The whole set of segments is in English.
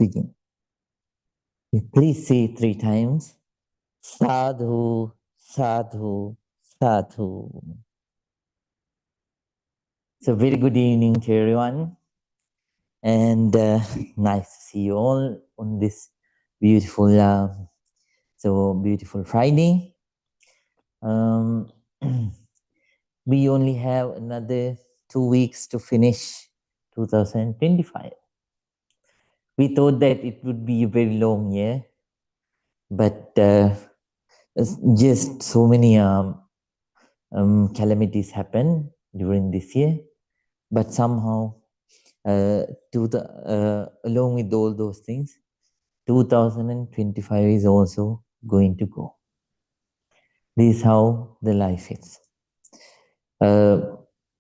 begin. Please say 3 times, Sadhu, Sadhu, Sadhu. So very good evening to everyone, and nice to see you all on this beautiful, beautiful Friday. We only have another 2 weeks to finish 2025. We thought that it would be a very long year, but just so many calamities happen during this year. But somehow, along with all those things, 2025 is also going to go. This is how the life is.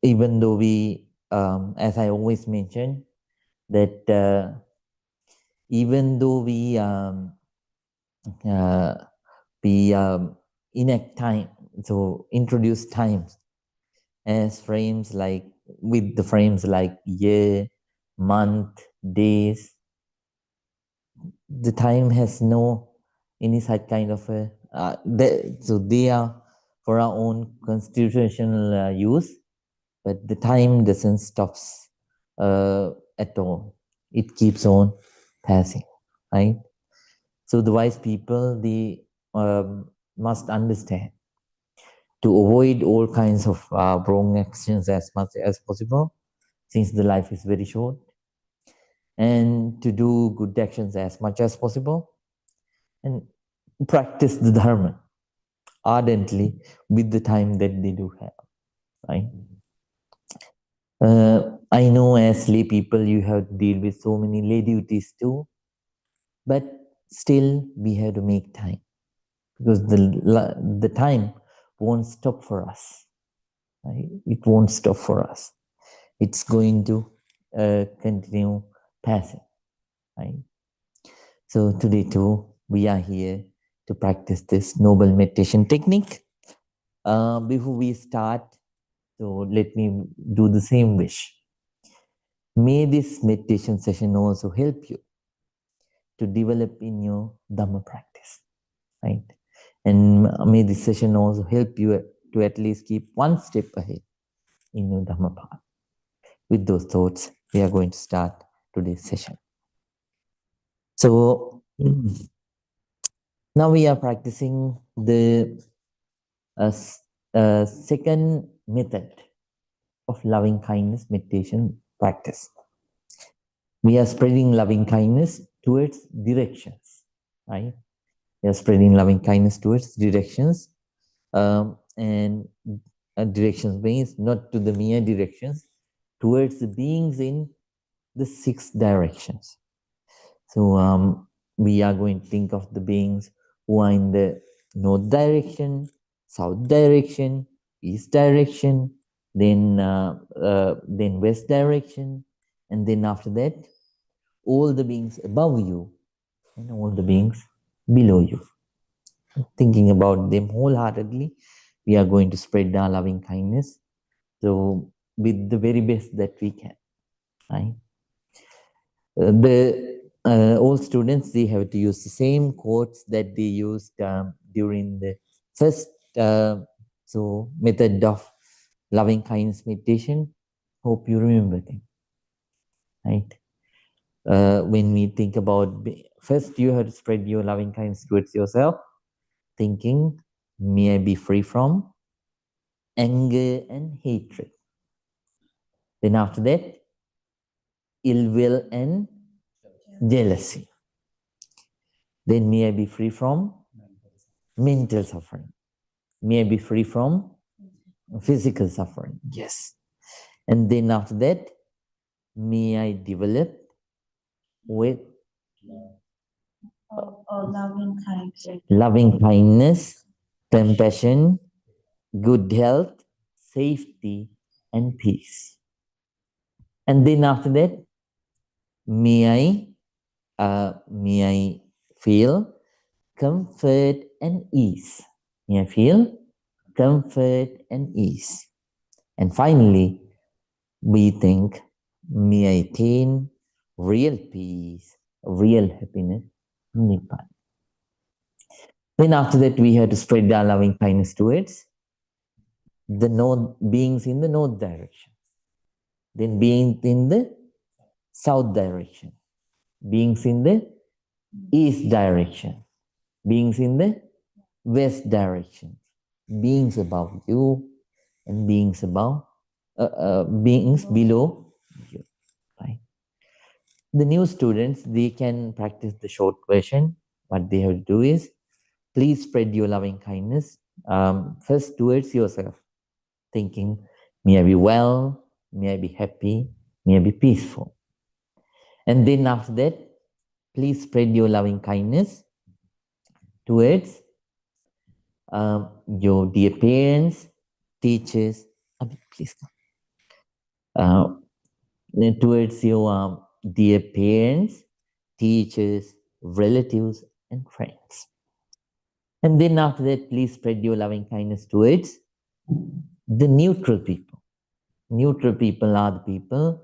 Even though we, as I always mention, that even though we enact time, so introduce times as frames like with the frames like year, month, days, the time has no any such kind of a so they are for our own constitutional use, but the time doesn't stops at all. It keeps on passing, right? So the wise people, they must understand to avoid all kinds of wrong actions as much as possible, since the life is very short, and to do good actions as much as possible, and practice the dharma ardently with the time that they do have, right? I know as lay people you have to deal with so many lay duties too, but still we have to make time, because the time won't stop for us, right? It won't stop for us. It's going to continue passing, right? So today too, we are here to practice this noble meditation technique. Before we start, so let me do the same wish. May this meditation session also help you to develop in your Dhamma practice, right? And may this session also help you to at least keep one step ahead in your Dhamma path. With those thoughts, we are going to start today's session. So now we are practicing the second method of loving kindness meditation practice. We are spreading loving kindness towards directions, right? We are spreading loving kindness towards directions, and directions means not to the mere directions, towards the beings in the 6 directions. So we are going to think of the beings who are in the north direction, south direction, east direction, then west direction, and then after that, all the beings above you and all the beings below you. Thinking about them wholeheartedly, we are going to spread our loving kindness, so with the very best that we can, right? All students, they have to use the same quotes that they used during the first method of loving kindness meditation. Hope you remember them, right? When we think about, first you have to spread your loving kindness towards yourself, thinking, may I be free from anger and hatred. Then after that, ill will and jealousy. Then may I be free from mental suffering. May I be free from physical suffering. Yes. And then after that, may I develop with loving kindness, compassion, good health, safety, and peace. And then after that, may I feel comfort and ease. May I feel comfort and ease. And finally, we think, may I attain real peace, real happiness, Nibbana. Then after that, we have to spread our loving kindness towards the north beings in the north direction, then beings in the south direction, beings in the east direction, beings in the west direction, beings above you, and beings above, beings below you. Right? The new students, they can practice the short version. What they have to do is, please spread your loving kindness first towards yourself, thinking, may I be well, may I be happy, may I be peaceful. And then after that, please spread your loving kindness towards your dear parents, teachers, please come. Towards your dear parents, teachers, relatives, and friends. And then after that, please spread your loving kindness towards the neutral people. Neutral people are the people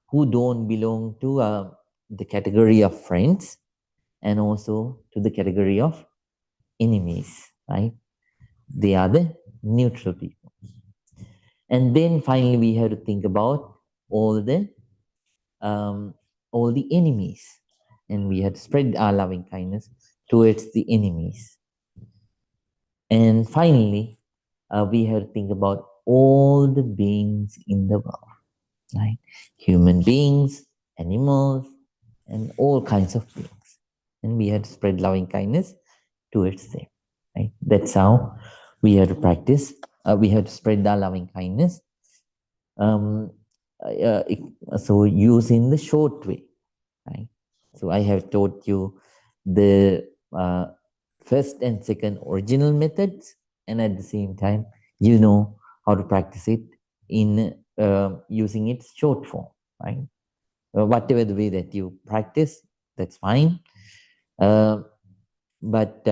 who don't belong to the category of friends and also to the category of enemies, right? They are the neutral people. And then finally, we have to think about all the enemies, and we have to spread our loving kindness towards the enemies. And finally, we have to think about all the beings in the world, right? Human beings, animals, and all kinds of beings. And we have to spread loving kindness towards them, right? That's how we have to practice. We have to spread our loving kindness. So using the short way, right? So I have taught you the first and second original methods, and at the same time, you know how to practice it in using its short form, right? Whatever the way that you practice, that's fine. But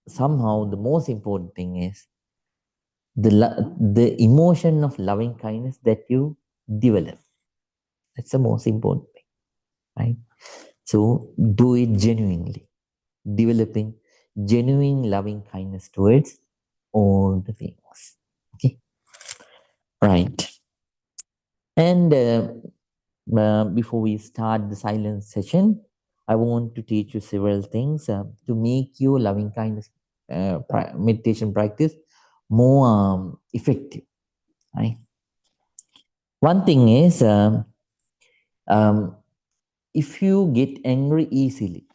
somehow the most important thing is the emotion of loving kindness that you develop. That's the most important thing, right? So do it genuinely, developing genuine loving kindness towards all the things. Okay, right. And before we start the silence session, I want to teach you several things to make your loving kindness meditation practice more effective. Right. One thing is, if you get angry easily,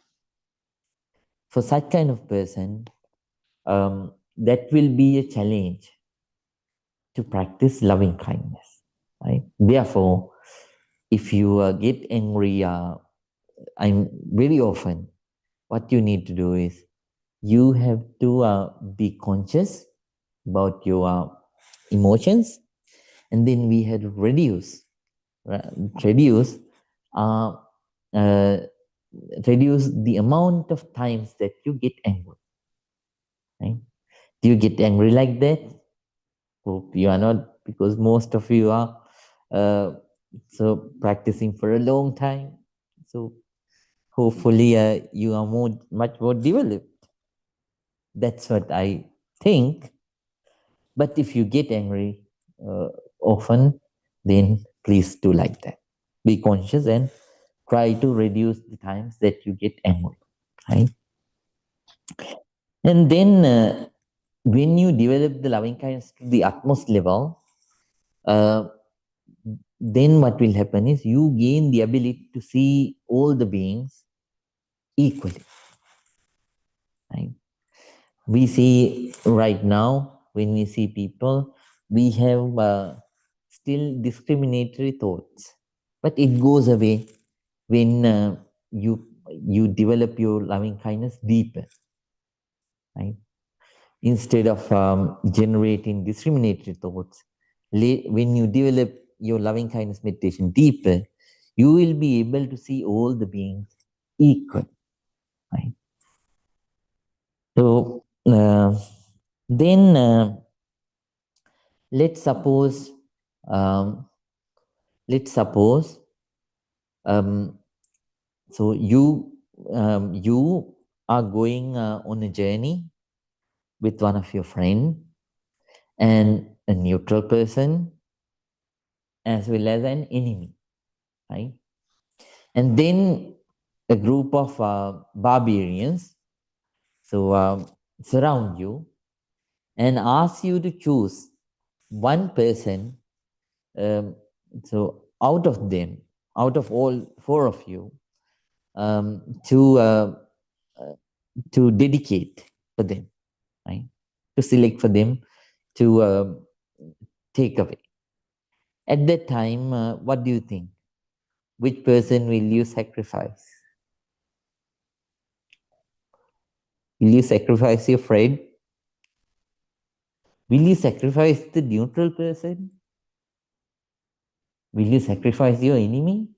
for such kind of person, that will be a challenge to practice loving kindness. Right. Therefore, if you get angry, I'm very often, what you need to do is you have to be conscious about your emotions, and then we had to reduce reduce uh, uh, reduce the amount of times that you get angry, right? Do you get angry like that? Hope you are not, because most of you are uh, so practicing for a long time, so hopefully you are much more developed. That's what I think. But if you get angry often, then please do like that. Be conscious and try to reduce the times that you get angry, right? And then when you develop the loving kindness to the utmost level, uh, then what will happen is you gain the ability to see all the beings equally, right? We see right now, when we see people, we have still discriminatory thoughts, but it goes away when you develop your loving kindness deeper, right? Instead of generating discriminatory thoughts, when you develop your loving kindness meditation deeper, you will be able to see all the beings equal, right? So then let's suppose um, let's suppose So you are going on a journey with one of your friend and a neutral person as well as an enemy, right? And then a group of barbarians surround you and ask you to choose one person. Um, so out of them, out of all four of you, um, to uh, uh, to dedicate for them, right? To select for them to take away. At that time, what do you think? Which person will you sacrifice? Will you sacrifice your friend? Will you sacrifice the neutral person? Will you sacrifice your enemy?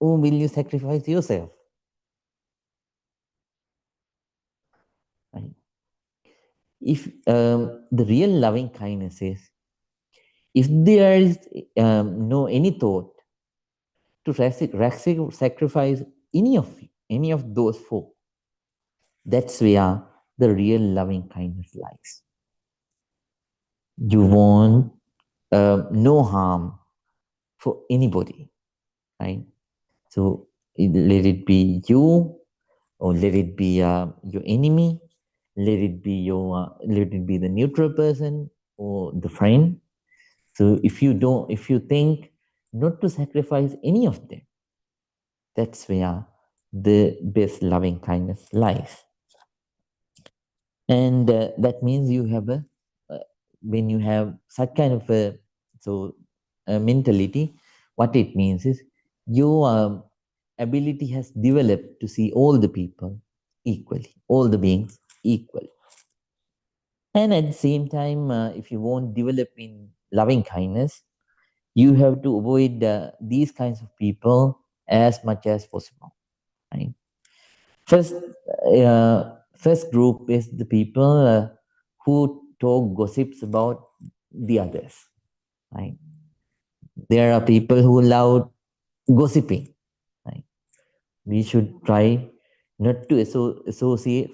Or will you sacrifice yourself? Right? If the real loving kindness is, if there is no any thought to sacrifice any of those four, that's where the real loving kindness lies. You want no harm for anybody, right? So let it be you, or let it be your enemy, let it be the neutral person or the friend. So if you think not to sacrifice any of them, that's where the best loving kindness lies. And that means you have when you have such kind of a mentality, what it means is your ability has developed to see all the people equally, all the beings equally. And at the same time, if you want develop in loving kindness, you have to avoid these kinds of people as much as possible. Right? First, first group is the people who talk gossips about the others. Right? There are people who love gossiping. Right? We should try not to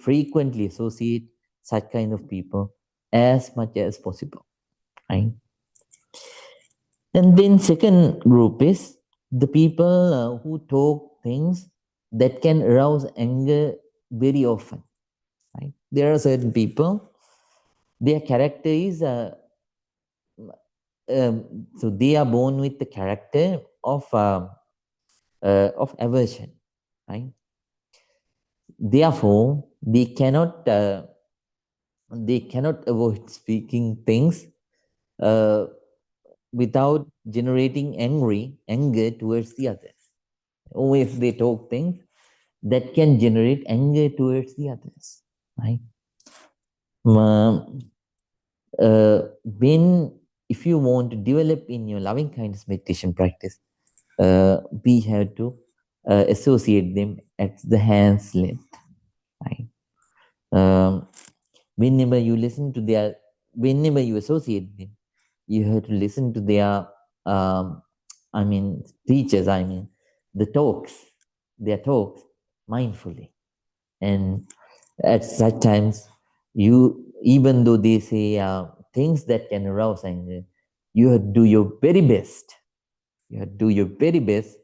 frequently associate such kind of people as much as possible. Right? And then second group is the people who talk things that can arouse anger very often. Right? There are certain people, their character is so they are born with the character of aversion, right? Therefore, they cannot avoid speaking things uh, without generating anger towards the others. Or if they talk things that can generate anger towards the others, right? Um, when if you want to develop in your loving kindness meditation practice, we have to associate them at the hand's length, right? Um, whenever you listen to their, whenever you associate them, you have to listen to their, I mean, speeches. I mean, the talks, their talks, mindfully, and at such times, you even though they say things that can arouse anger, you have to do your very best. You have to do your very best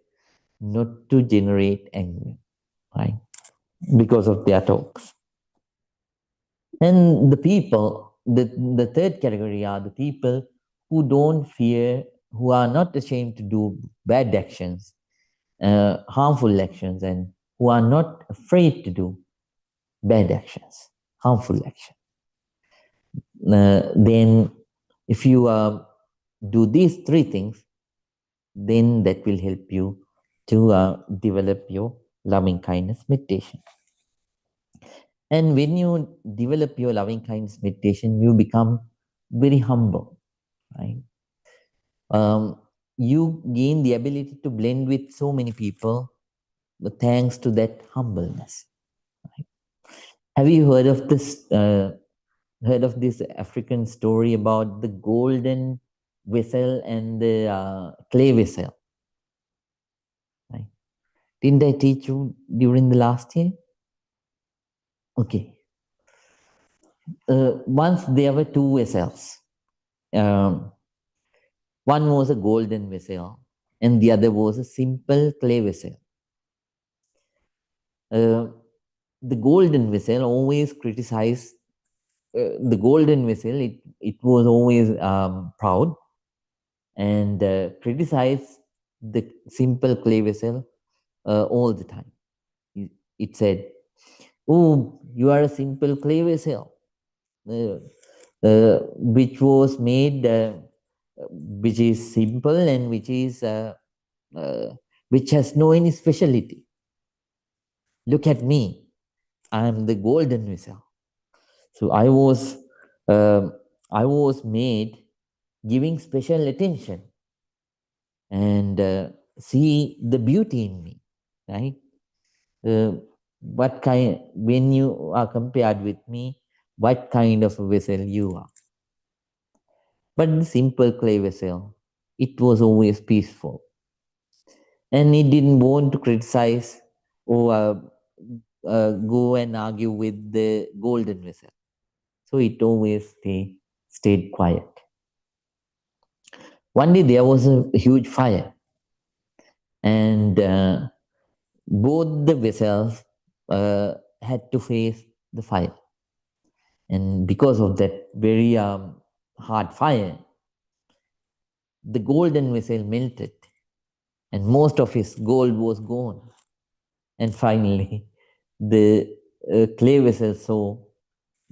not to generate anger, right? Because of their talks. And the people, the third category are the people who don't fear, who are not ashamed to do bad actions, harmful actions, and who are not afraid to do bad actions, harmful actions. Then, if you do these three things, then that will help you to develop your loving kindness meditation. And when you develop your loving kindness meditation, you become very humble, right? You gain the ability to blend with so many people thanks to that humbleness. Right? Have you heard of this? Heard of this African story about the golden? vessel and the clay vessel. Right? Didn't I teach you during the last year? Okay. Once there were two vessels. Um, one was a golden vessel, and the other was a simple clay vessel. The golden vessel always criticized the golden vessel. It was always proud and criticized the simple clay vessel all the time. It said, "Oh, you are a simple clay vessel, which was made, which is simple and uh, which has no any speciality. Look at me, I am the golden vessel." So um I was made giving special attention and see the beauty in me, right? Uh, what kind, when you are compared with me, what kind of a vessel you are. But the simple clay vessel, it was always peaceful. And it didn't want to criticize or go and argue with the golden vessel. So it always stayed quiet. One day there was a huge fire, and both the vessels had to face the fire. And because of that very hard fire, the golden vessel melted, and most of his gold was gone. And finally, the clay vessel saw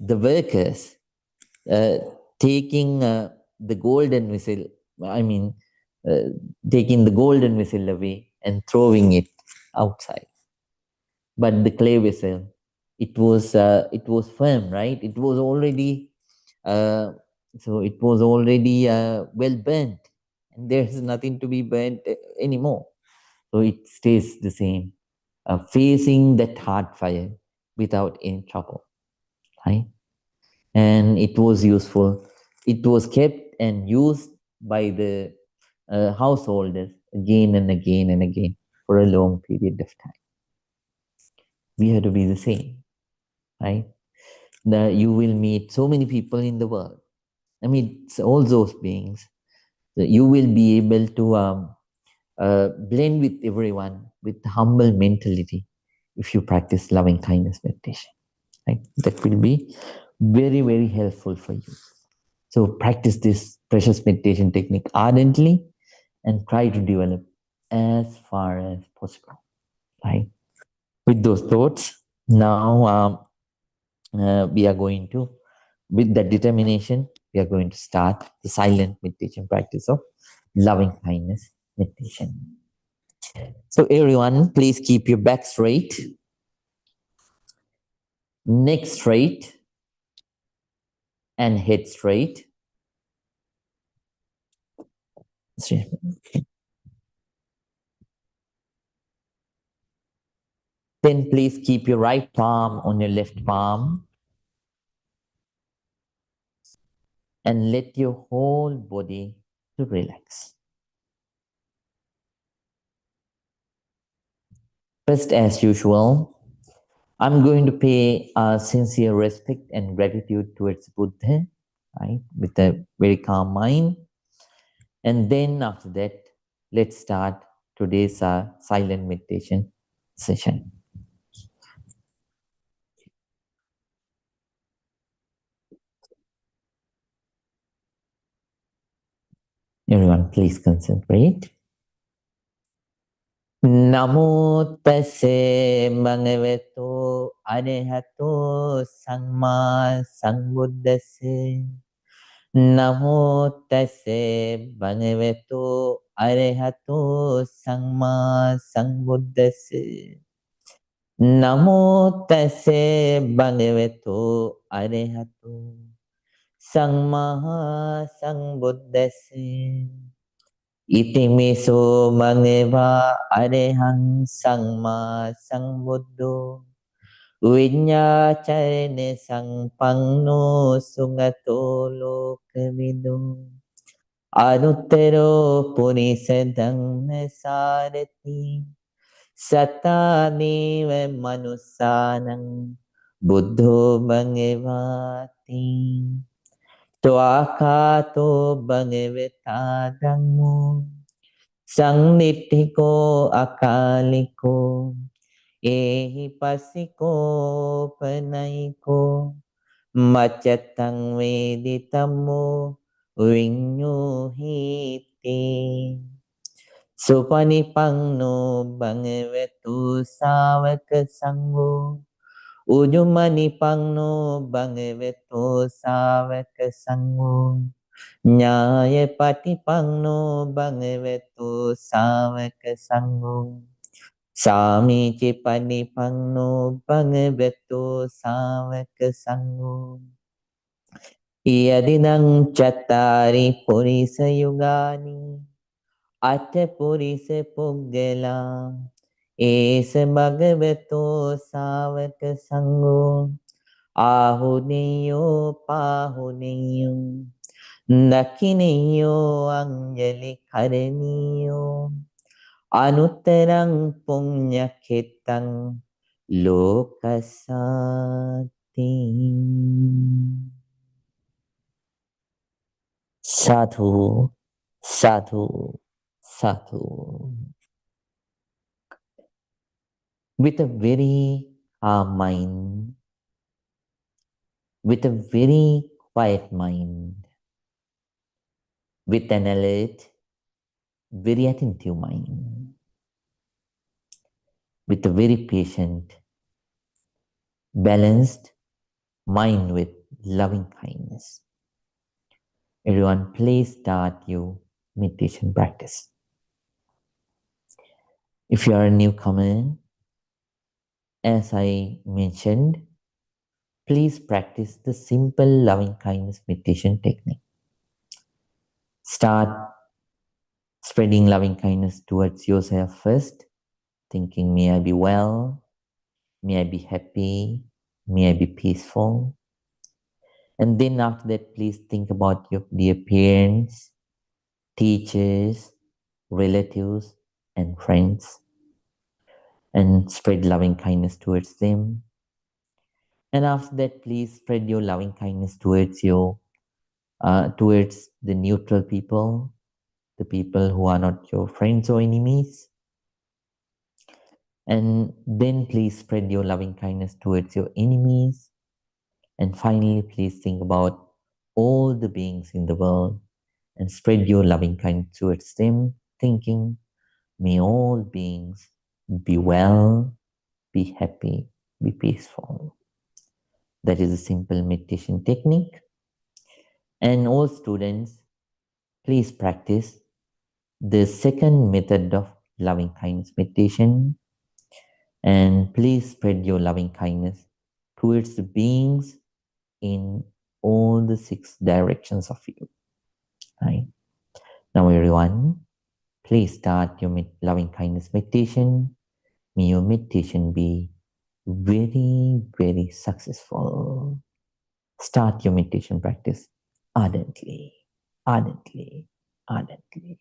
the workers uh, taking the golden vessel, I mean, uh, taking the golden vessel away and throwing it outside. But the clay vessel, it was firm, right? It was already uh, it was already well burnt, and there's nothing to be burnt anymore. So it stays the same, facing that hard fire without any trouble, right? And it was useful. It was kept and used by the householders again and again and again for a long period of time. We have to be the same, right? You will meet so many people in the world. I mean, it's all those beings. You will be able to blend with everyone with humble mentality if you practice loving kindness meditation. Right? That will be very, very helpful for you. So practice this precious meditation technique ardently and try to develop as far as possible. Right? With those thoughts, now we are going to, with that determination, we are going to start the silent meditation practice of loving kindness meditation. So everyone, please keep your back straight, neck straight, and head straight. Then please keep your right palm on your left palm and let your whole body to relax. First, as usual, I'm going to pay sincere respect and gratitude towards Buddha, right, with a very calm mind. And then after that, let's start today's silent meditation session. Everyone, please concentrate. Namo tase bhagavato arahato samma sambuddhase. Namo tase bhagavato arahato samma sambuddhase. Namo tase bhagavato arahato samma sambuddhase. Itimiso mangeva arehang sangma sangbuddho vinyacharane sangpanno sungato lokavido Anuttaro Purisa Dhamma Sarati Sataneva Manusanam Buddho Bhagavati Tuakato Bhagavata Dhammo Sangnittiko Akaliko Ehi Pasiko Panaiko Machatang Veditamo Vinyuhiti Supanipangno Bhagavatu Savaka Sangho Ujumanipangno Bhagavatu Savaka Sangho Nyaya Patipangno Bhagavatu Savaka Sangho Sami Panipangno Bhagavatu Savaka Sangho Yadinang Chattari Purisa Yugani Attapurisa Puggala Esa Bhagavato Savaka Sangho Ahuniyo Pahuniyo Dakiniyo Anjali Karaniyo Anuttarang Punya Ketang Lokasati Sadhu, sadhu, sadhu. With a very calm mind, with a very quiet mind, with an alert, very attentive mind, with a very patient, balanced mind with loving kindness. Everyone, please start your meditation practice. If you are a newcomer, as I mentioned, please practice the simple loving kindness meditation technique. Start spreading loving kindness towards yourself first, thinking, may I be well, may I be happy, may I be peaceful. And then after that, please think about the parents, teachers, relatives, and friends, and spread loving kindness towards them. And after that, please spread your loving kindness towards towards the neutral people, the people who are not your friends or enemies. And then please spread your loving kindness towards your enemies. And finally, please think about all the beings in the world and spread your loving kindness towards them, thinking, may all beings be well, be happy, be peaceful. That is a simple meditation technique. And all students, please practice the second method of loving kindness meditation. And please spread your loving kindness towards the beings in all the 6 directions of you. Right? Now, everyone, please start your loving kindness meditation. May your meditation be very, very successful. Start your meditation practice ardently, ardently, ardently.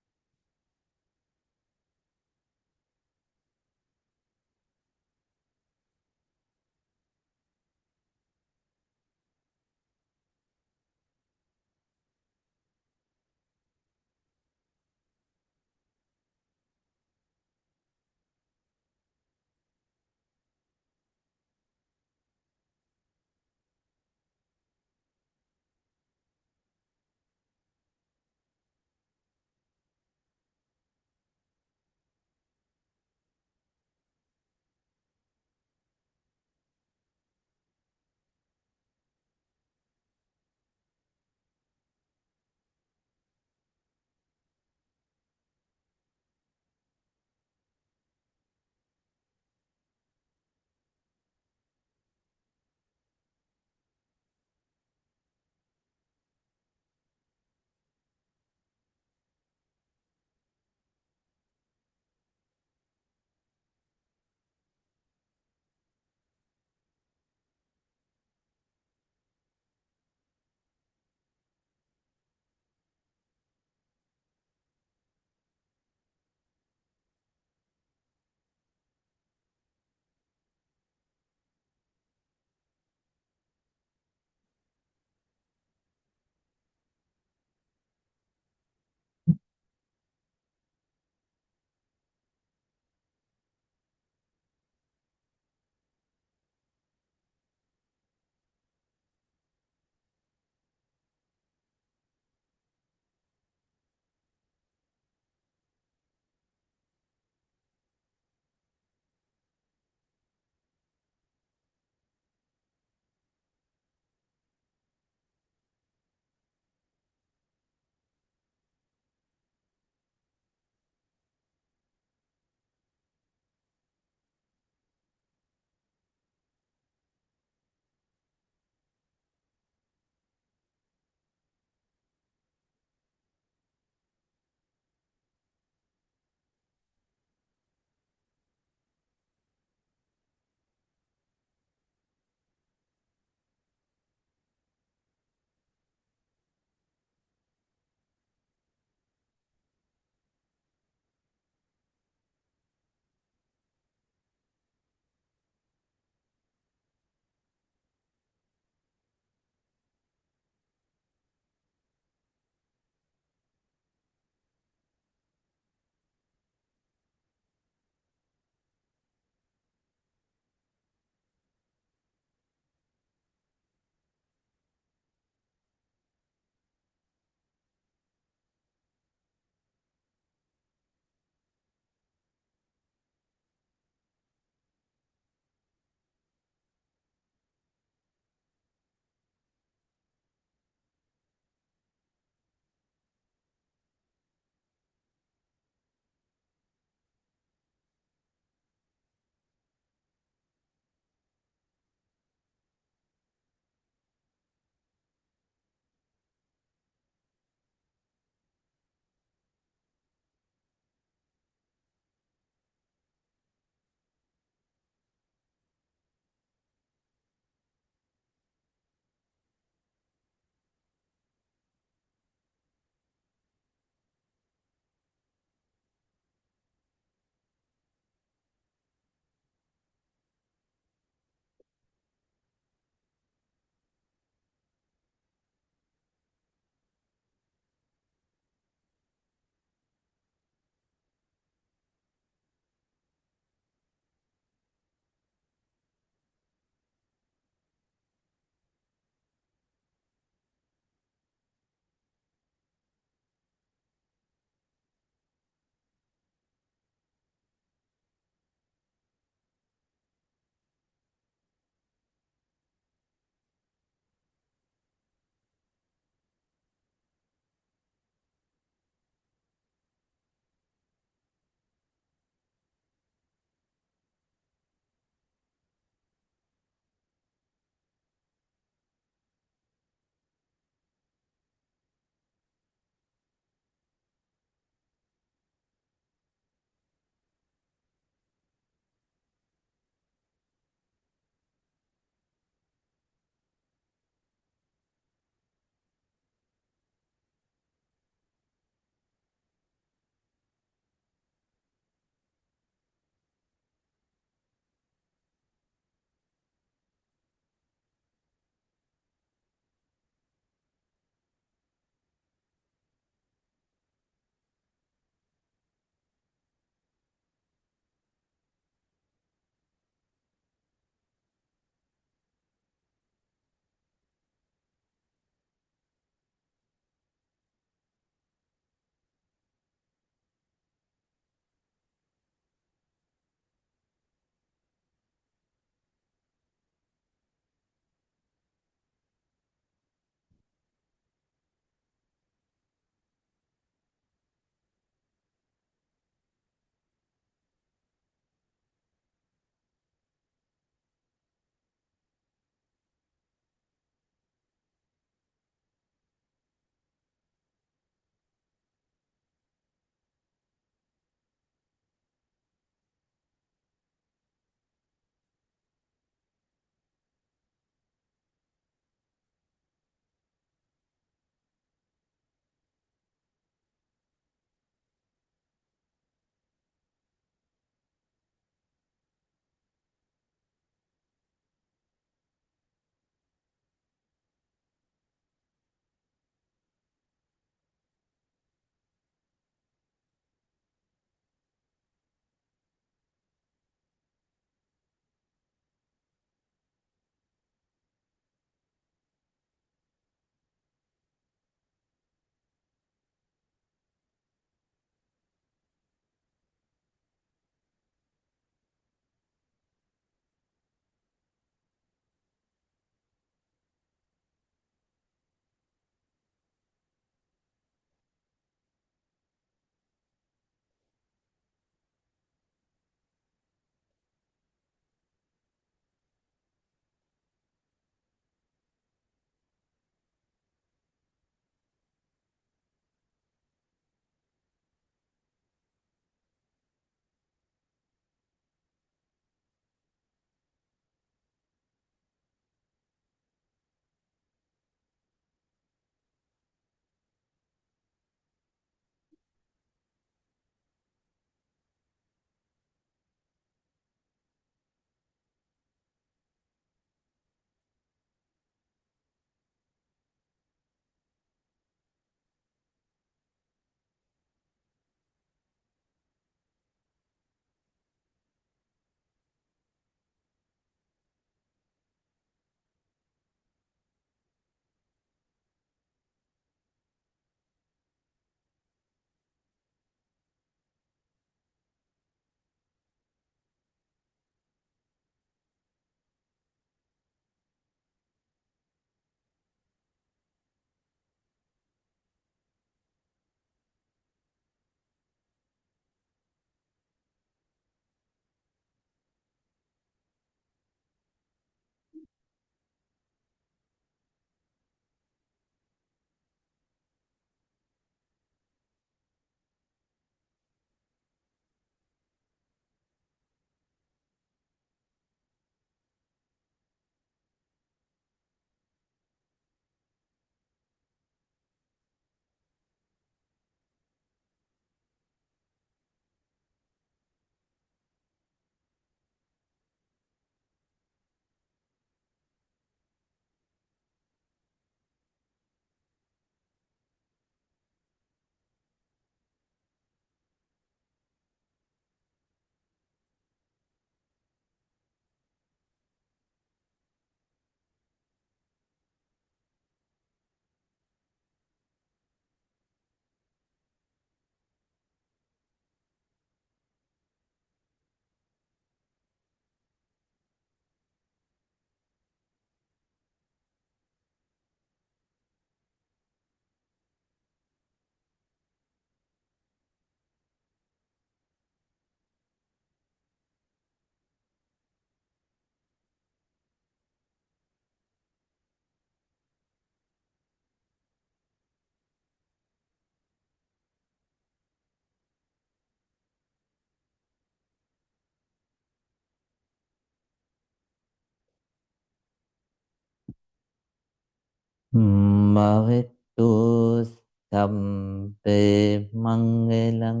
Bhavattu sabbe mangalam.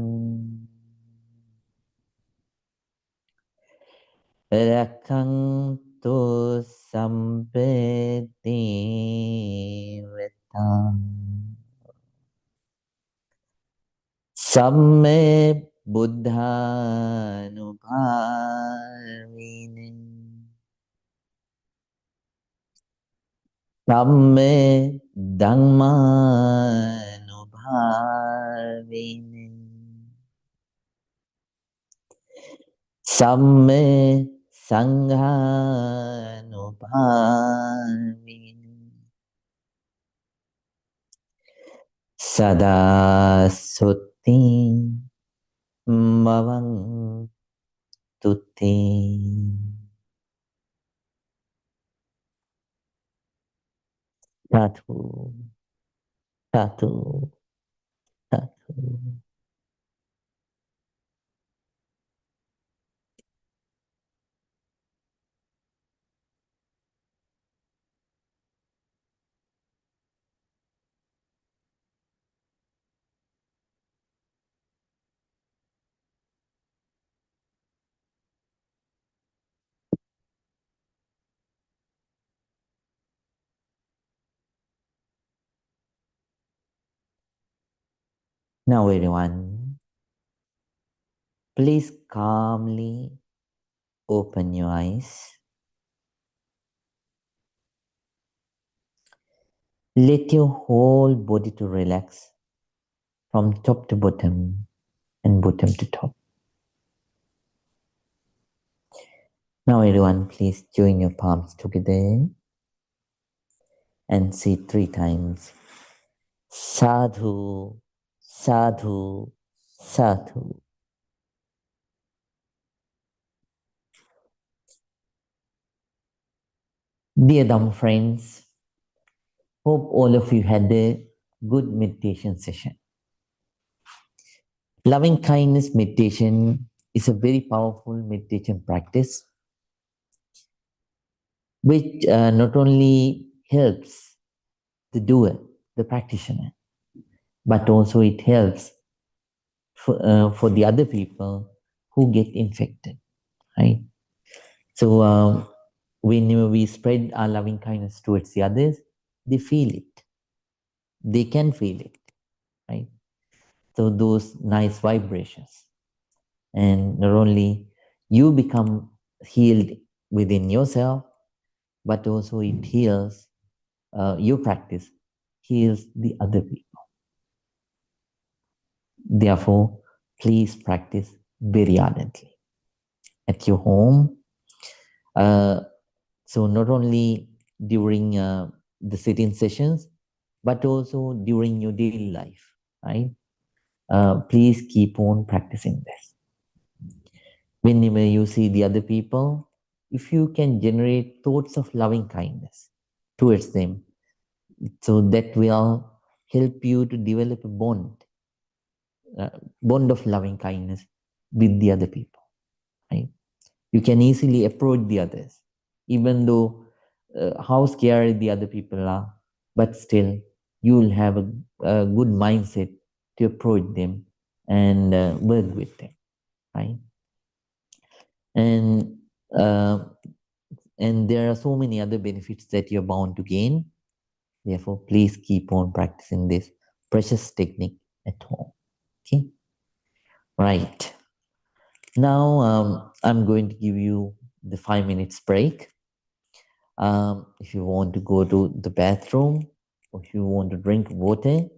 Rakantu sabbe devatam. Samme buddhanubhavine. Samme dhammanubhavine. Samme sanghanubhavine. Sada sutti bhavantu te. Sadhu, sadhu, sadhu. Now everyone, please calmly open your eyes. Let your whole body to relax from top to bottom and bottom to top. Now everyone, please join your palms together and say 3 times, Sadhu, Sadhu, Sadhu. Dear Dhamma friends, hope all of you had a good meditation session. Loving kindness meditation is a very powerful meditation practice which not only helps the doer, the practitioner, but also it helps for the other people who get infected, right? So whenever we spread our loving kindness towards the others, they feel it. They can feel it, right? So those nice vibrations. And not only you become healed within yourself, but also it heals your practice, heals the other people. Therefore, please practice very ardently at your home. So not only during the sitting sessions, but also during your daily life, right? Please keep on practicing this. Whenever you see the other people, if you can generate thoughts of loving kindness towards them, so that will help you to develop a bond of loving kindness with the other people, right? You can easily approach the others, even though how scary the other people are, but still you will have a good mindset to approach them and work with them, right? And uh, and there are so many other benefits that you're bound to gain. Therefore, please keep on practicing this precious technique at home. Okay, right. Now I'm going to give you the 5 minutes break. If you want to go to the bathroom, or if you want to drink water,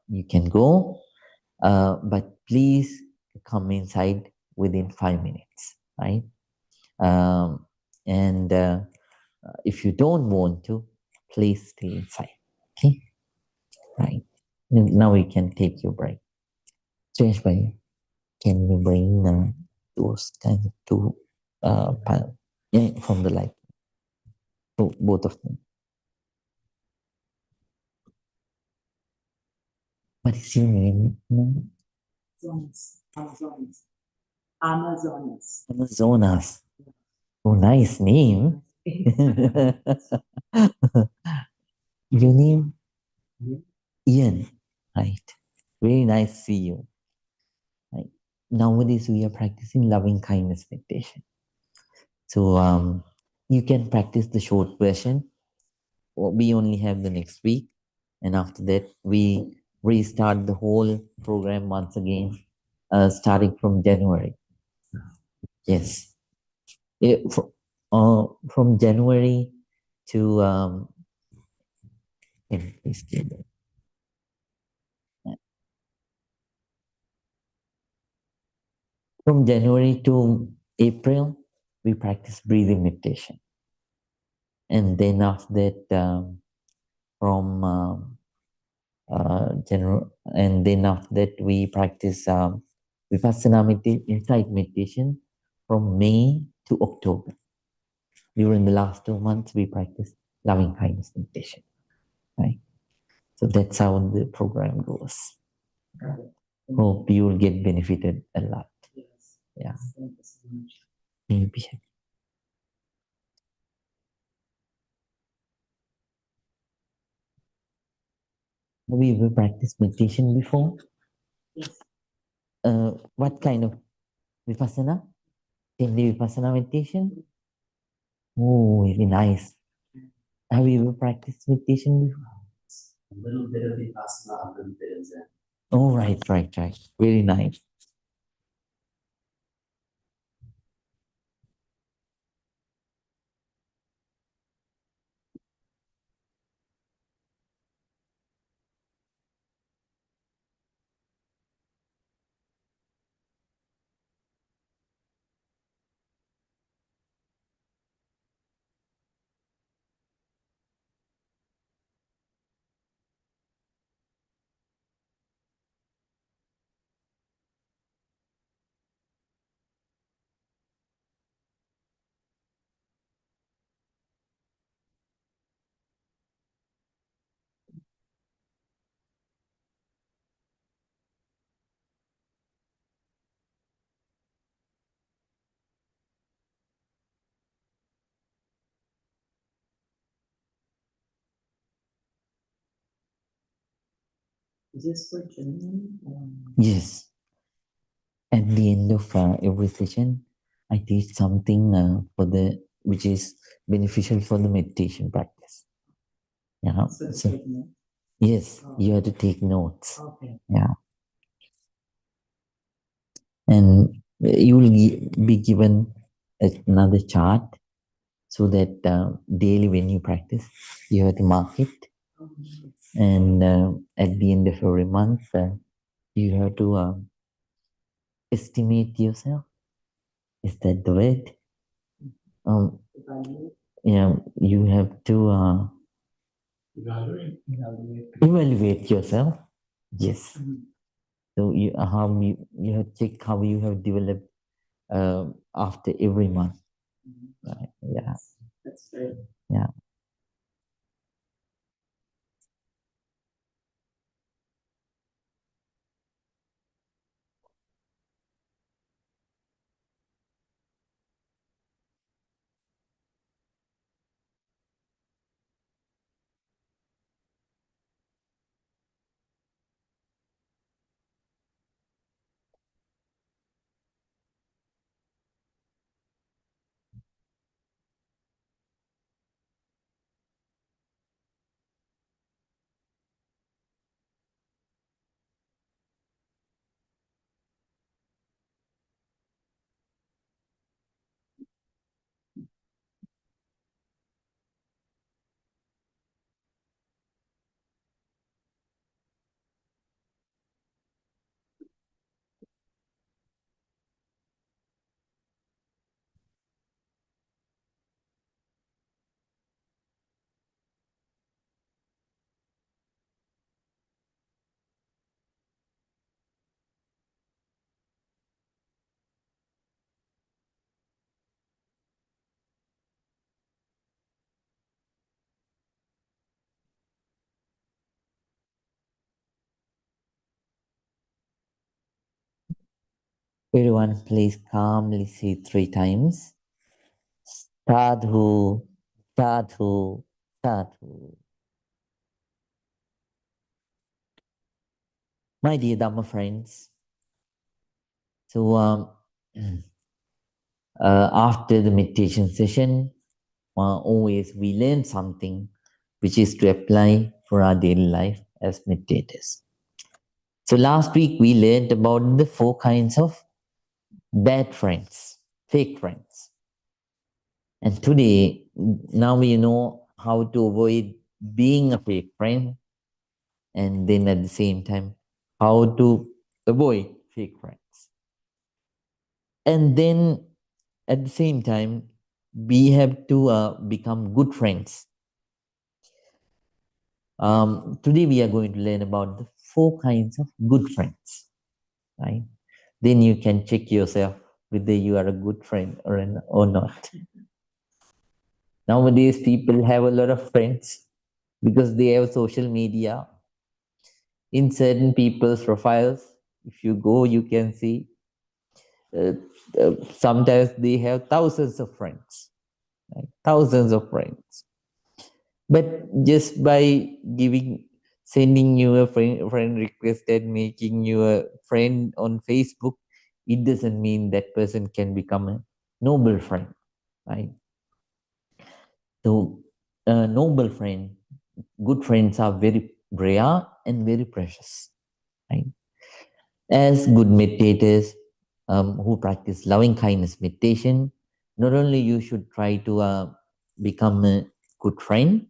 you can go. But please come inside within 5 minutes, right? And if you don't want to, please stay inside. Okay, right. Now we can take your break. Change by, can you bring those kinds of two from the light? So both of them. What is your name? Amazonas. Amazonas. Amazonas. Oh, nice name. Your name? Ian. Right. Very nice to see you. Right. Nowadays we are practicing loving kindness meditation. So you can practice the short version. We only have the next week, and after that we restart the whole program once again, starting from January. Yes. From January to can you please give that? From January to April, we practice breathing meditation, and then after that, from general, and then after that, we practice vipassana insight meditation from May to October. During the last 2 months, we practice loving kindness meditation. Right. So that's how the program goes. Hope you will get benefited a lot. Yes. Yeah. Thank you so much. Maybe. Have you ever practiced meditation before? Yes. What kind of vipassana? Daily vipassana meditation? Oh, very nice. Have you ever practiced meditation before? A little bit of vipassana, a little bit of Zen. Oh, right. Very nice. Is this for journaling? Yes. At the end of every session, I teach something for the which is beneficial for the meditation practice. Yeah. So yes, you have to take notes. Okay. Yeah. And you will be given another chart so that daily when you practice, you have to mark it. And at the end of every month, you have to estimate yourself. Is that the word? Um, yeah, you have to evaluate yourself. Yes. So you have to check how you have developed after every month. Right. Yeah. That's great. Yeah. Everyone, please calmly say 3 times. Sadhu, sadhu, sadhu. My dear Dhamma friends, so after the meditation session, always we learn something which is to apply for our daily life as meditators. So last week we learned about the 4 kinds of bad friends, fake friends. And today, now we know how to avoid being a fake friend, and then at the same time, how to avoid fake friends. And then at the same time, we have to become good friends. Today we are going to learn about the 4 kinds of good friends, right? Then you can check yourself whether you are a good friend or not. Nowadays, people have a lot of friends because they have social media. In certain people's profiles, if you go, you can see uh, sometimes they have thousands of friends, right? Thousands of friends. But just by sending you a friend request and making you a friend on Facebook, it doesn't mean that person can become a noble friend, right? So, a noble friend, good friends are very rare and very precious, right? As good meditators who practice loving kindness meditation, not only you should try to become a good friend,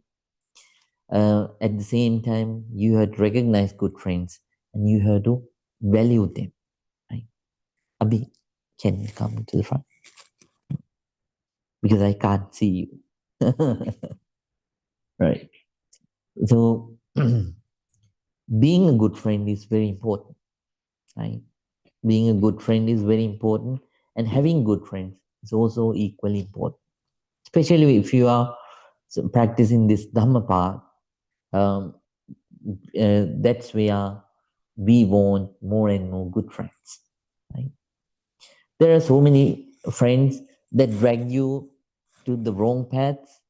at the same time you have to recognize good friends and you have to value them. Right? Abhi, can you come to the front? Because I can't see you. Right. So being a good friend is very important. Right? Being a good friend is very important, and having good friends is also equally important. Especially if you are practicing this Dhamma path, um, that's where we want more and more good friends. Right? There are so many friends that drag you to the wrong paths,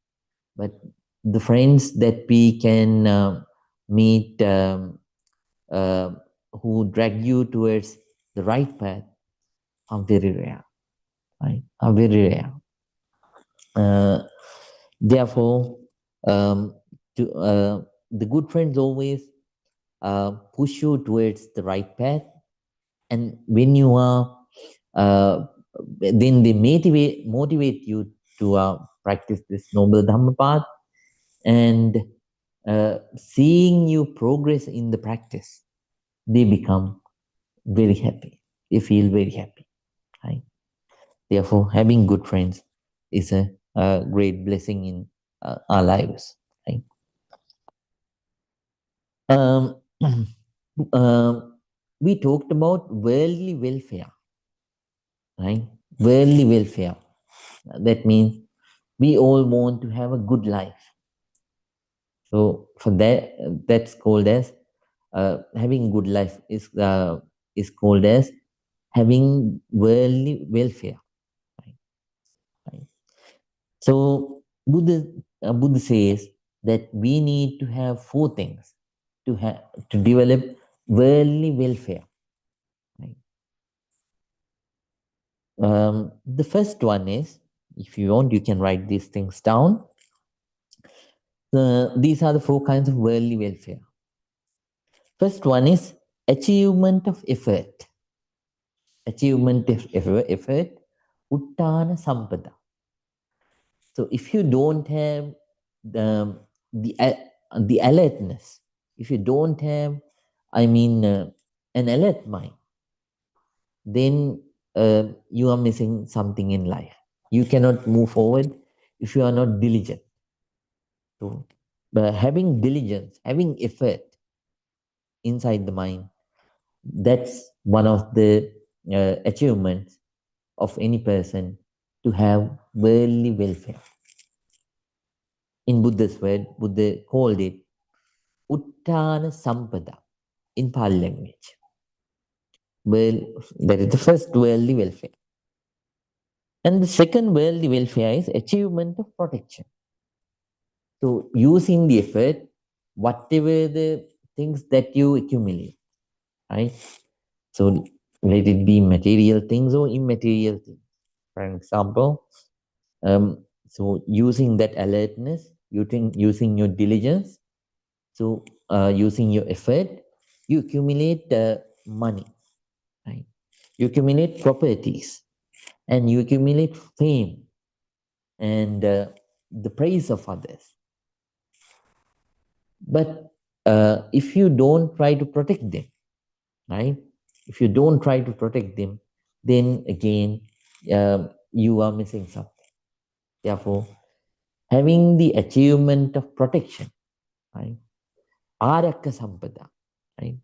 but the friends that we can meet uh, who drag you towards the right path are very rare. Right? Are very rare. Therefore, um, the good friends always push you towards the right path, and when you are, uh, then they motivate you to practice this noble Dhamma path, and seeing you progress in the practice, they become very happy. They feel very happy. Right? Therefore, having good friends is a great blessing in our lives. Right? Um, we talked about worldly welfare, right? Worldly welfare. That means we all want to have a good life. So for that, that's called as having good life is called as having worldly welfare. Right? Right. So Buddha says that we need to have 4 things to develop worldly welfare. Right? The first one is, if you want, you can write these things down. These are the 4 kinds of worldly welfare. First one is achievement of effort. Achievement of effort, uttana sampada. So if you don't have the alertness, if you don't have, an alert mind, then you are missing something in life. You cannot move forward if you are not diligent. So, having diligence, having effort inside the mind, that's one of the achievements of any person to have worldly welfare. In Buddha's word, Buddha called it Uttana Sampada in Pali language. Well, that is the first worldly welfare. And the second worldly welfare is achievement of protection. So, using the effort, whatever the things that you accumulate, right? So let it be material things or immaterial things. For example, so using that alertness, using your diligence, so using your effort, you accumulate money, right? You accumulate properties, and you accumulate fame and the praise of others. But if you don't try to protect them, right? If you don't try to protect them, then again, you are missing something. Therefore, having the achievement of protection, right? Arakka sampada, right?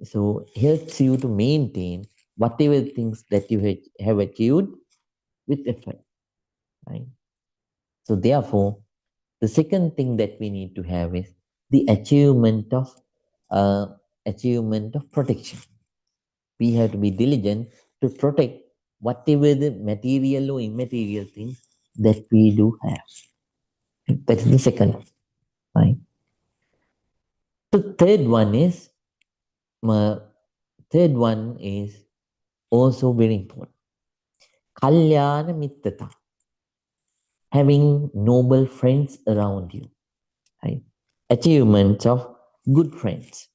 So helps you to maintain whatever things that you have achieved with effort, right? So therefore, the second thing that we need to have is the uh, achievement of protection. We have to be diligent to protect whatever the material or immaterial things that we do have. That is the second one, right? The uh, third one is also very important. Kalyana mittata, having noble friends around you, right? Achievements of good friends.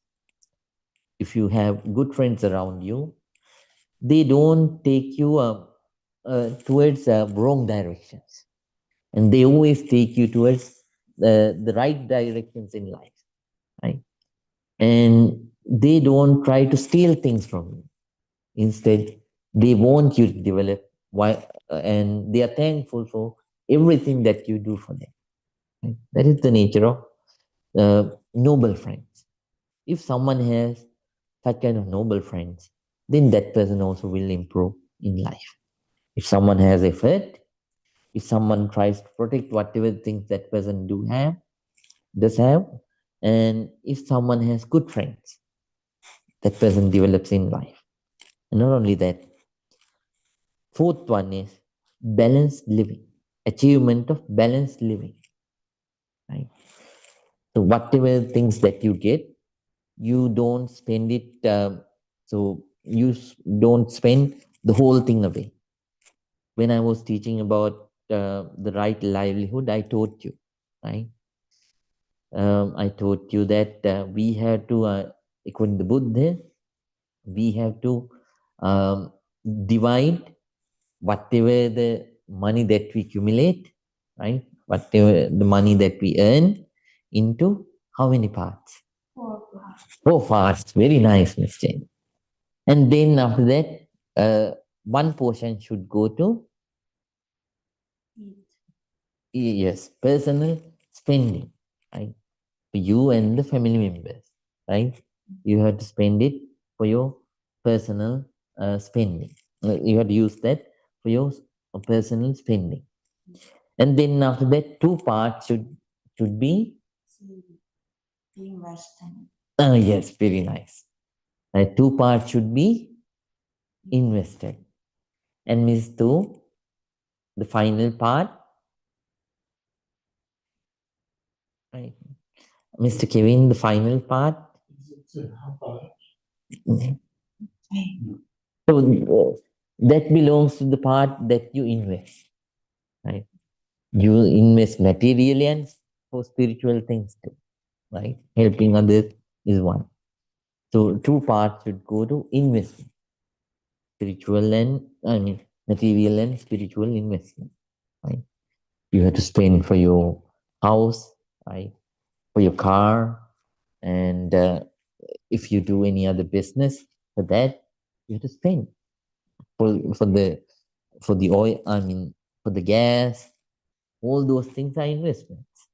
If you have good friends around you, they don't take you towards wrong directions, and they always take you towards the right directions in life, right? And they don't try to steal things from you. Instead, they want you to develop. Why? And they are thankful for everything that you do for them. Right? That is the nature of noble friends. If someone has such kind of noble friends, then that person also will improve in life. If someone has effort, if someone tries to protect whatever things that person does have, and if someone has good friends, that person develops in life. And not only that, fourth one is balanced living, achievement of balanced living. Right? So whatever things that you get, you don't spend it. So you don't spend the whole thing away. When I was teaching about the right livelihood, I taught you, right? I taught you that we have to, according to Buddha, we have to um, divide whatever the money that we accumulate, right? Whatever the money that we earn into how many parts? Four parts. Four parts. Very nice, Miss Jane. And then after that, one portion should go to yes, personal spending, right? For you and the family members, right? You have to spend it for your personal spending. You have to use that for your personal spending. And then after that, two parts should be invested. Yes, very nice. Two parts should be invested. And Miss Two, the final part, right? Mr. Kevin, the final part. Mhm. So that belongs to the part that you invest, right? You invest materially and for spiritual things too, right? Helping others is one. So two parts should go to investment, spiritual and material and spiritual investment, right? You have to spend for your house, right? For your car, and if you do any other business for that, you have to spend for the oil. For the gas. All those things are investments.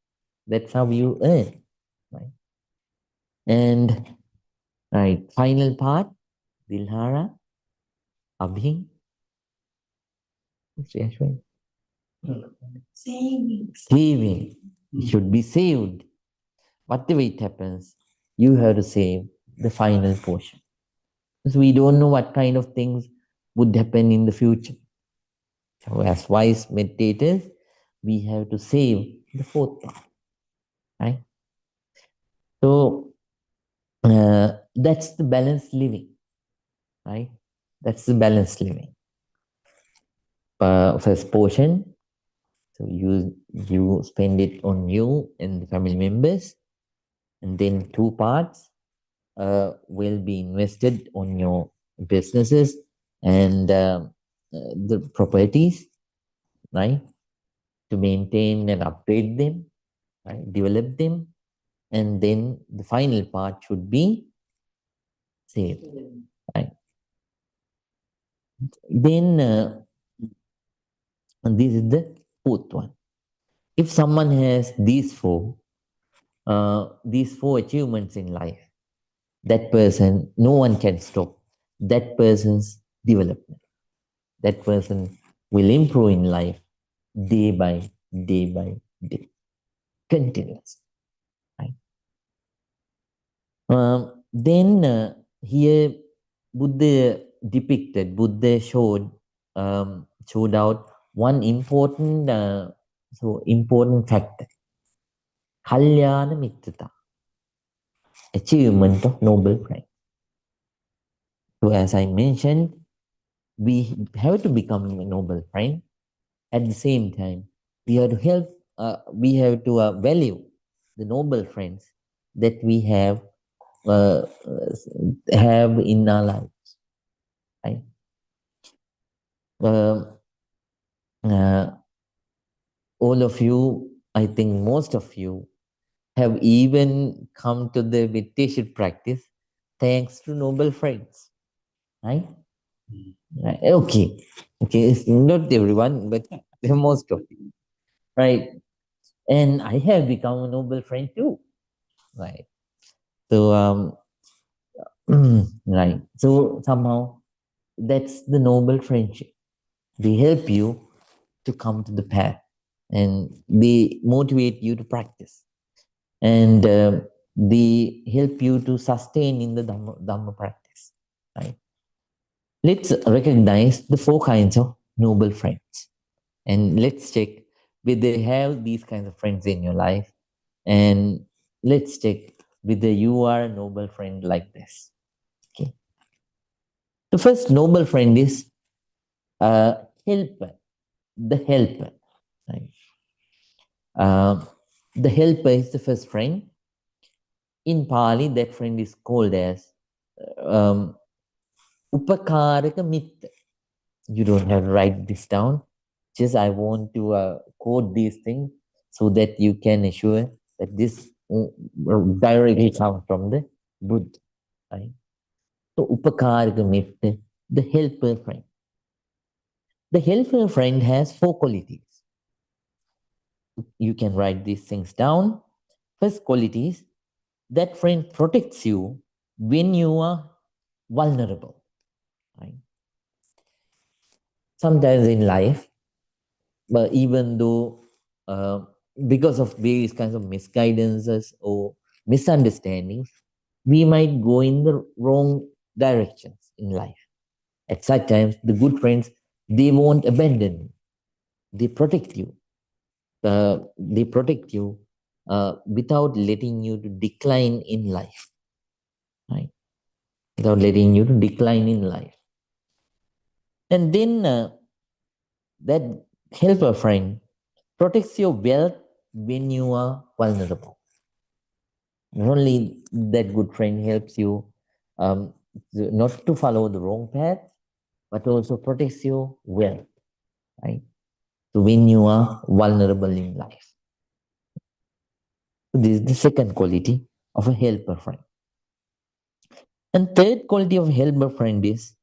That's how you earn, right? And right, final part, Dilhara, Abhi, saving. Saving. It should be saved. Whatever it happens, you have to save the final portion. Because we don't know what kind of things would happen in the future. So as wise meditators, we have to save the fourth part, right? So that's the balanced living, right? That's the balanced living. First portion, so you spend it on you and the family members, and then two parts will be invested on your businesses and the properties, right? To maintain and upgrade them, right? Develop them, and then the final part should be saved, right? Then and this is the fourth one. If someone has these four achievements in life, that person, no one can stop that person's development. That person will improve in life day by day, continuous. Right? Then here Buddha showed out one important factor, Kalyana Mitrata, achievement of noble friend. So as I mentioned, we have to become a noble friend. At the same time, we have to value the noble friends that we have in our lives. Right? Uh, uh, all of you, I think most of you, have even come to the meditation practice thanks to noble friends. Right? Right. Okay. Okay. It's not everyone, but most of you. Right. And I have become a noble friend too. Right. So right. So somehow that's the noble friendship. They help you to come to the path, and they motivate you to practice, and they help you to sustain in the Dhamma practice. Right. Let's recognize the four kinds of noble friends, and let's check whether you have these kinds of friends in your life, and let's check whether you are a noble friend like this. Okay. The first noble friend is helper, the helper. Right? The helper is the first friend. In Pali, that friend is called as um, Upakaraka Mitta. You don't have to write this down. Just I want to quote these things so that you can assure that this directly comes from the Buddha. Right? So Upakaraka Mitta, the helper friend. The helper friend has four qualities. You can write these things down. First quality is that friend protects you when you are vulnerable. Right? Sometimes in life, but even though because of various kinds of misguidances or misunderstandings, we might go in the wrong directions in life. At such times, the good friends, they won't abandon you. They protect you. They protect you without letting you to decline in life. Right? Without letting you to decline in life. And then that helper friend protects your wealth when you are vulnerable. Not only that good friend helps you not to follow the wrong path, but also protects your wealth, right? So when you are vulnerable in life. So this is the second quality of a helper friend. And third quality of a helper friend is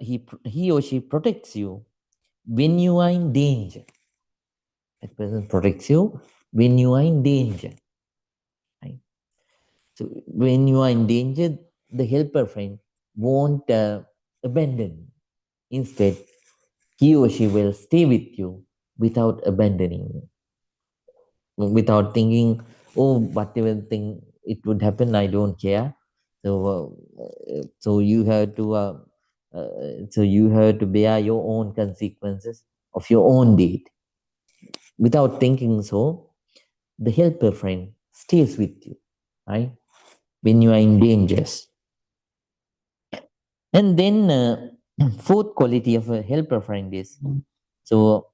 he or she protects you when you are in danger. That person protects you when you are in danger. Right? So when you are in danger, the helper friend won't abandon you. Instead, he or she will stay with you without abandoning you, without thinking, oh, whatever thing it would happen, I don't care. So you have to bear your own consequences of your own deed. Without thinking so, the helper friend stays with you, right? when you are in dangers. And then fourth quality of a helper friend is, so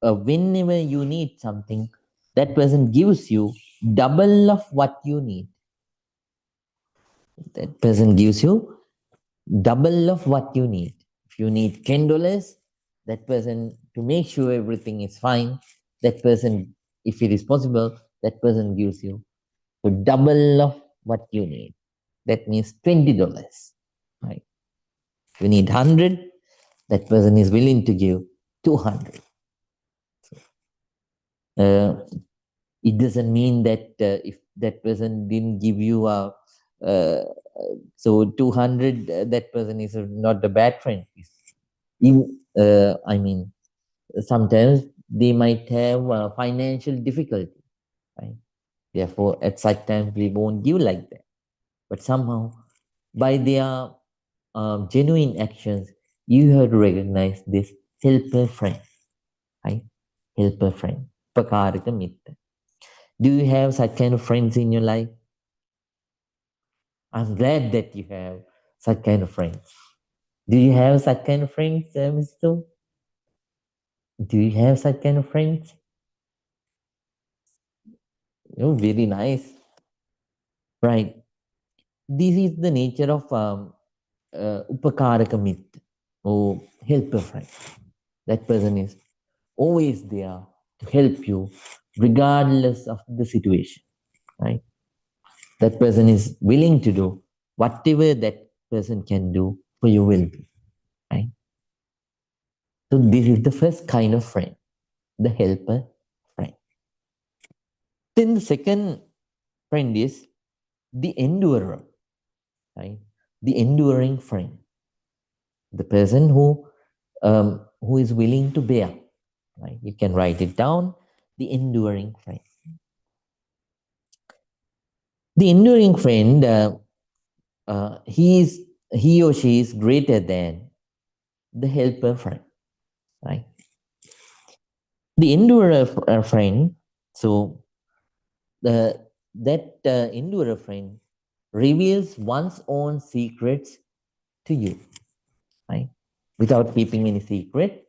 whenever you need something, that person gives you double of what you need. That person gives you double of what you need. If you need $10, that person, to make sure everything is fine, that person, if it is possible, that person gives you so double of what you need. That means $20. Right? If you need 100, that person is willing to give 200. Uh, it doesn't mean that if that person didn't give you a so 200, that person is not a bad friend. I mean, sometimes they might have financial difficulty, right? Therefore, at such times we won't give like that. But somehow, by their genuine actions, you have to recognize this helper friend, right? Helper friend, pakarika mitta. Do you have such kind of friends in your life? I'm glad that you have such kind of friends. Do you have such kind of friends, Mr. Do you have such kind of friends? Oh, very nice. Right. This is the nature of upakaraka mitta, or helper friend. That person is always there to help you regardless of the situation, right? That person is willing to do whatever that person can do for your well-being, right? So this is the first kind of friend, the helper friend. Then the second friend is the endurer, right? The enduring friend, the person who is willing to bear, right? You can write it down, the enduring friend. The enduring friend, he or she is greater than the helper friend, right? The endurer friend, so that endurer friend reveals one's own secrets to you, right? Without keeping any secret,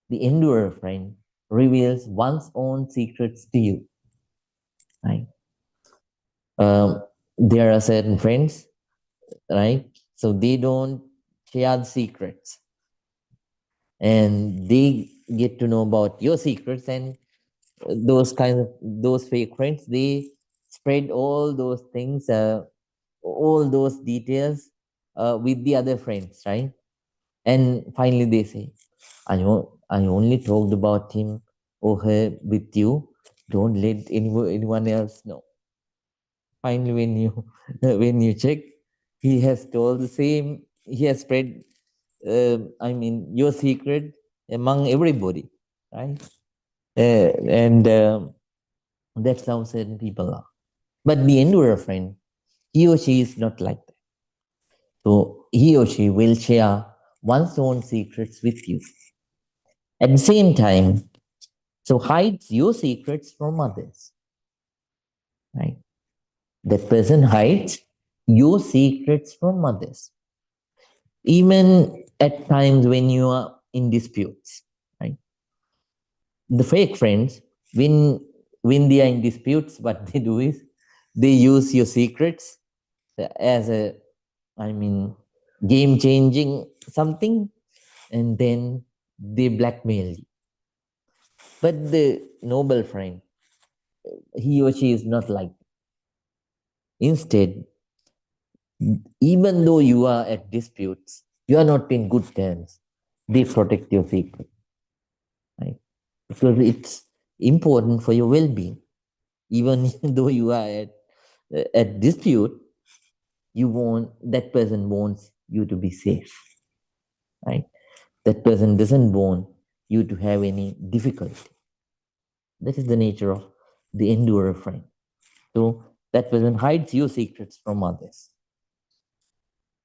the endurer friend reveals one's own secrets to you, right? There are certain friends, right? So they don't share the secrets, and they get to know about your secrets, and those fake friends, they spread all those things, all those details with the other friends, right? And finally they say, I only talked about him or her with you. Don't let anyone else know. Finally, when you when you check, he has told the same. He has spread, your secret among everybody, right? And that's how certain people are. But the endurer friend, he or she is not like that. So he or she will share one's own secrets with you. At the same time, so hides your secrets from others, right? That person hides your secrets from others, even at times when you are in disputes, right? The fake friends, when they are in disputes, what they do is they use your secrets as a, I mean, game changing something, and then they blackmail you. But the noble friend, he or she is not like that. Instead, even though you are at disputes, you are not in good terms, they protect your secret, right? Because it's important for your well-being. Even though you are at dispute, you want, that person wants you to be safe, right? That person doesn't want you to have any difficulty. That is the nature of the endurer friend. So that person hides your secrets from others.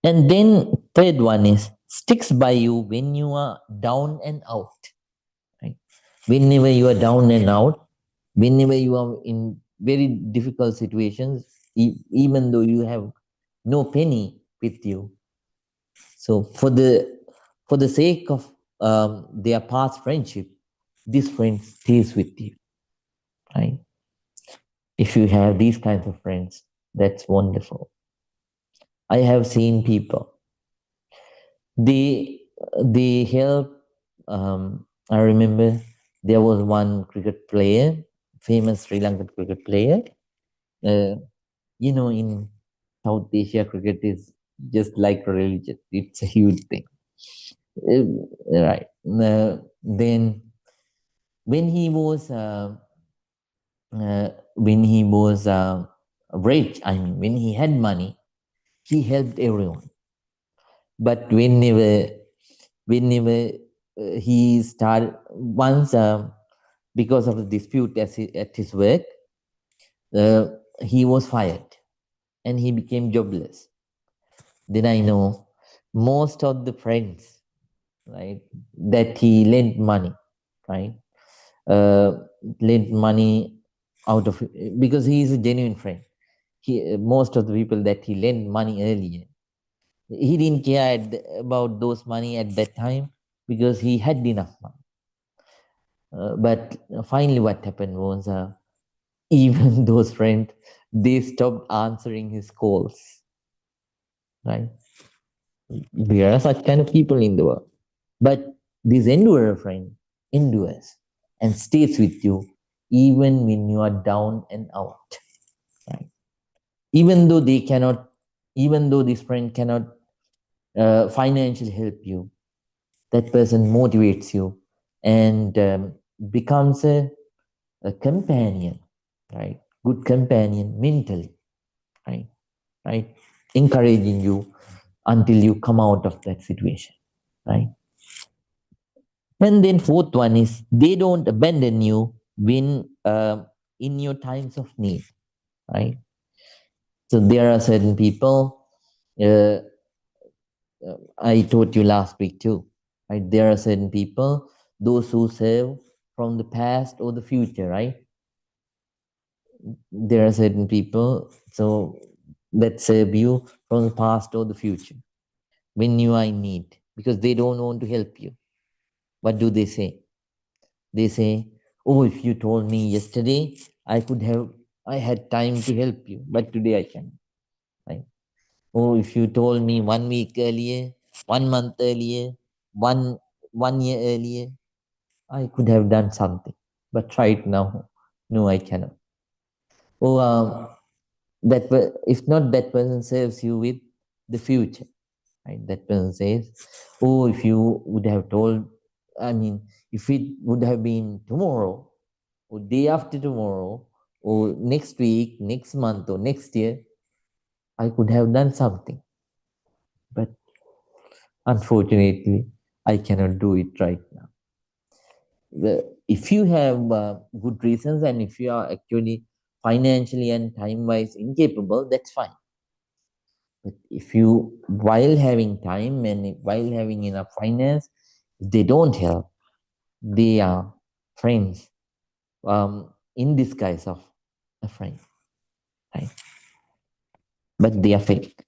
And then third one is sticks by you when you are down and out. Right? Whenever you are down and out, whenever you are in very difficult situations, even though you have no penny with you. So for the sake of their past friendship, this friend stays with you, right? If you have these kinds of friends, that's wonderful. I have seen people, they help. I remember there was one cricket player, famous Sri Lankan cricket player. Uh, in South Asia, cricket is just like a religion. It's a huge thing. Right. Then when he was rich, I mean, when he had money, he helped everyone. But whenever he started once, because of the dispute at his work, uh, he was fired and he became jobless. Then I know most of the friends, right, that he lent money, right, uh, lent money out of, because he is a genuine friend. Most of the people that he lent money earlier, he didn't care about those money at that time because he had enough money. But finally, what happened was, even those friends, they stopped answering his calls. Right? There are such kind of people in the world. But this endurer friend endures and stays with you even when you are down and out. Right? Even though they cannot, even though this friend cannot financially help you, that person motivates you and becomes a companion, right? Good companion mentally, right? Right? Encouraging you until you come out of that situation, right? And then fourth one is they don't abandon you when in your times of need, right? So there are certain people. Uh, I told you last week too, right? There are certain people, those who serve from the past or the future, right? There are certain people so that serve you from the past or the future when you are in need because they don't want to help you. What do they say? They say, "Oh, if you told me yesterday, I had time to help you, but today I can't." Right? Oh, if you told me 1 week earlier, 1 month earlier, one year earlier, I could have done something. But right now, no, I cannot. Oh, if not that person serves you with the future, right? That person says, "Oh, if you would have told, I mean, if it would have been tomorrow, or day after tomorrow, or next week, next month, or next year, I could have done something. But unfortunately, I cannot do it right now." If you have good reasons and if you are actually financially and time wise incapable, that's fine. But if you, while having time and while having enough finance, if they don't help, they are friends in disguise of a friend, right? But they are fake.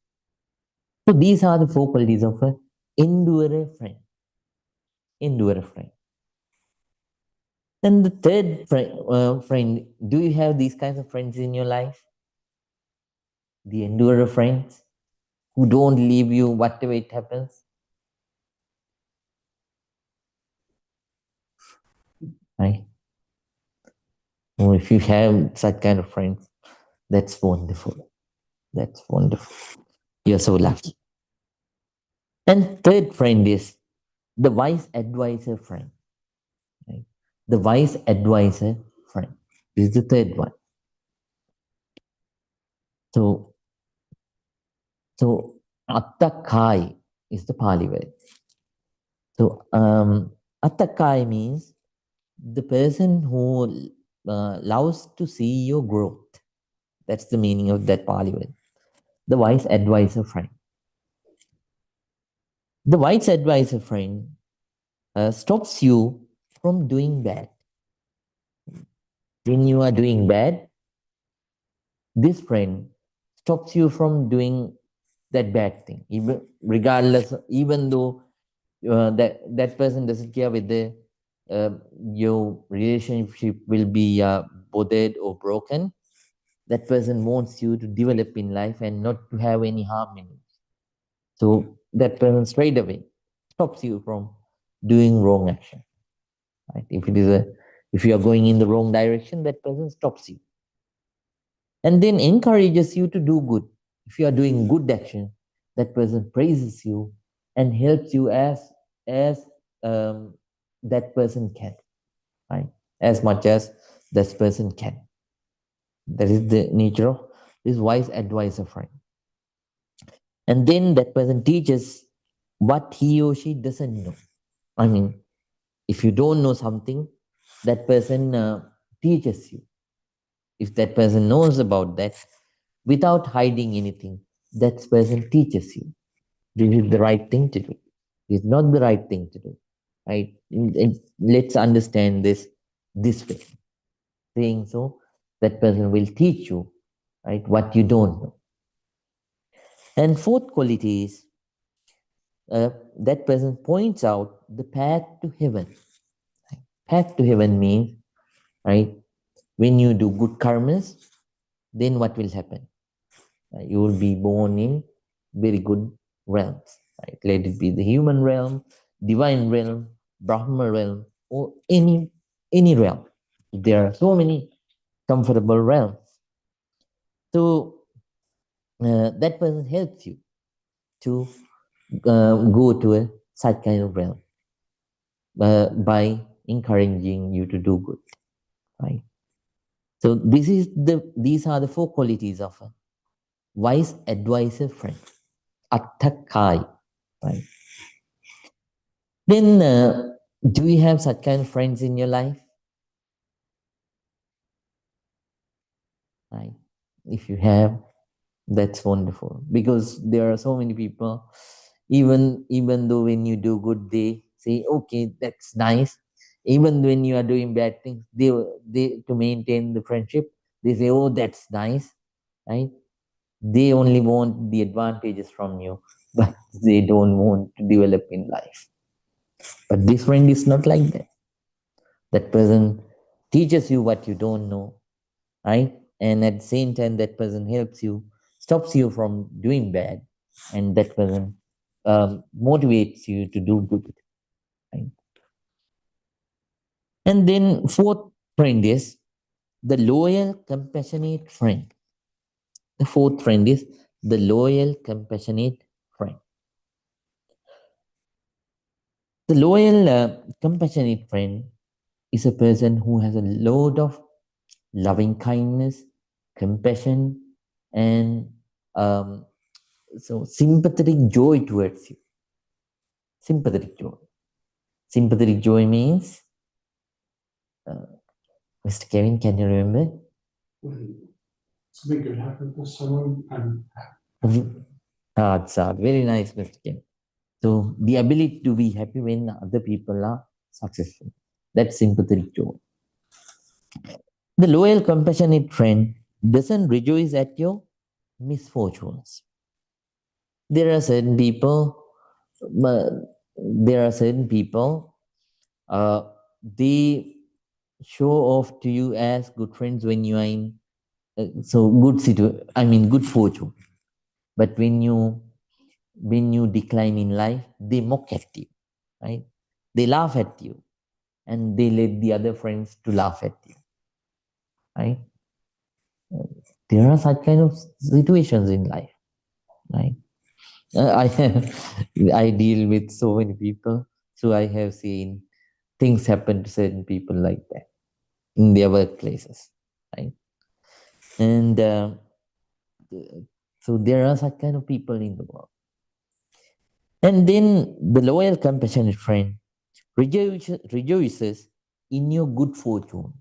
So these are the four qualities of a endurer friend. Endurer friend. Then the third friend, do you have these kinds of friends in your life? The endurer friends who don't leave you whatever it happens, right? Or if you have such kind of friends, that's wonderful. That's wonderful. You're so lucky. And third friend is the wise advisor friend. Right? The wise advisor friend. This is the third one. So, attakai is the Pali word. So, attakai means the person who loves to see your growth. That's the meaning of that Pali word. The wise advisor friend. The wise advisor friend stops you from doing bad. When you are doing bad, this friend stops you from doing that bad thing, even regardless, even though that person doesn't care whether your relationship will be bothered or broken. That person wants you to develop in life and not to have any harm in it. So that person straight away stops you from doing wrong action. Right? If you are going in the wrong direction, that person stops you and then encourages you to do good. If you are doing good action, that person praises you and helps you as that person can, right? As much as that person can. That is the nature of this wise advisor friend. And then that person teaches what he or she doesn't know. I mean, if you don't know something, that person teaches you. If that person knows about that without hiding anything, that person teaches you. This is the right thing to do. It's not the right thing to do. Right? Let's understand this way. Saying so, that person will teach you, right, what you don't know. And fourth quality is that person points out the path to heaven. Path to heaven means, right, when you do good karmas, then what will happen? You will be born in very good realms. Right? Let it be the human realm, divine realm, Brahma realm, or any realm. There are so many comfortable realms. So that person helps you to go to a such kind of realm by encouraging you to do good. Right. So these are the four qualities of a wise advisor friend. Attakai. Right. Then do you have such kind of friends in your life? Right. If you have, that's wonderful, because there are so many people, even though when you do good, they say, okay, that's nice. Even when you are doing bad things, they to maintain the friendship, they say, oh, that's nice, right? They only want the advantages from you, but they don't want to develop in life. But this friend is not like that. That person teaches you what you don't know, right? And at the same time, that person helps you, stops you from doing bad, and that person motivates you to do good. Right? And then fourth friend is the loyal, compassionate friend. The fourth friend is the loyal, compassionate friend. The loyal, compassionate friend is a person who has a load of loving kindness, compassion, and so sympathetic joy towards you. Sympathetic joy. Sympathetic joy means, Mr. Kevin, can you remember? When something good happened to someone and It's very nice, Mr. Kevin. So the ability to be happy when other people are successful. That's sympathetic joy. The loyal, compassionate friend doesn't rejoice at your misfortunes. There are certain people, uh, there are certain people, they show off to you as good friends when you are in so good good fortune. But when you decline in life, they mock at you, right? They laugh at you, and they let the other friends to laugh at you, right? There are such kind of situations in life, right? I I deal with so many people, so I have seen things happen to certain people like that in their workplaces, right? And so there are such kind of people in the world. And then the loyal, compassionate friend rejoices in your good fortune.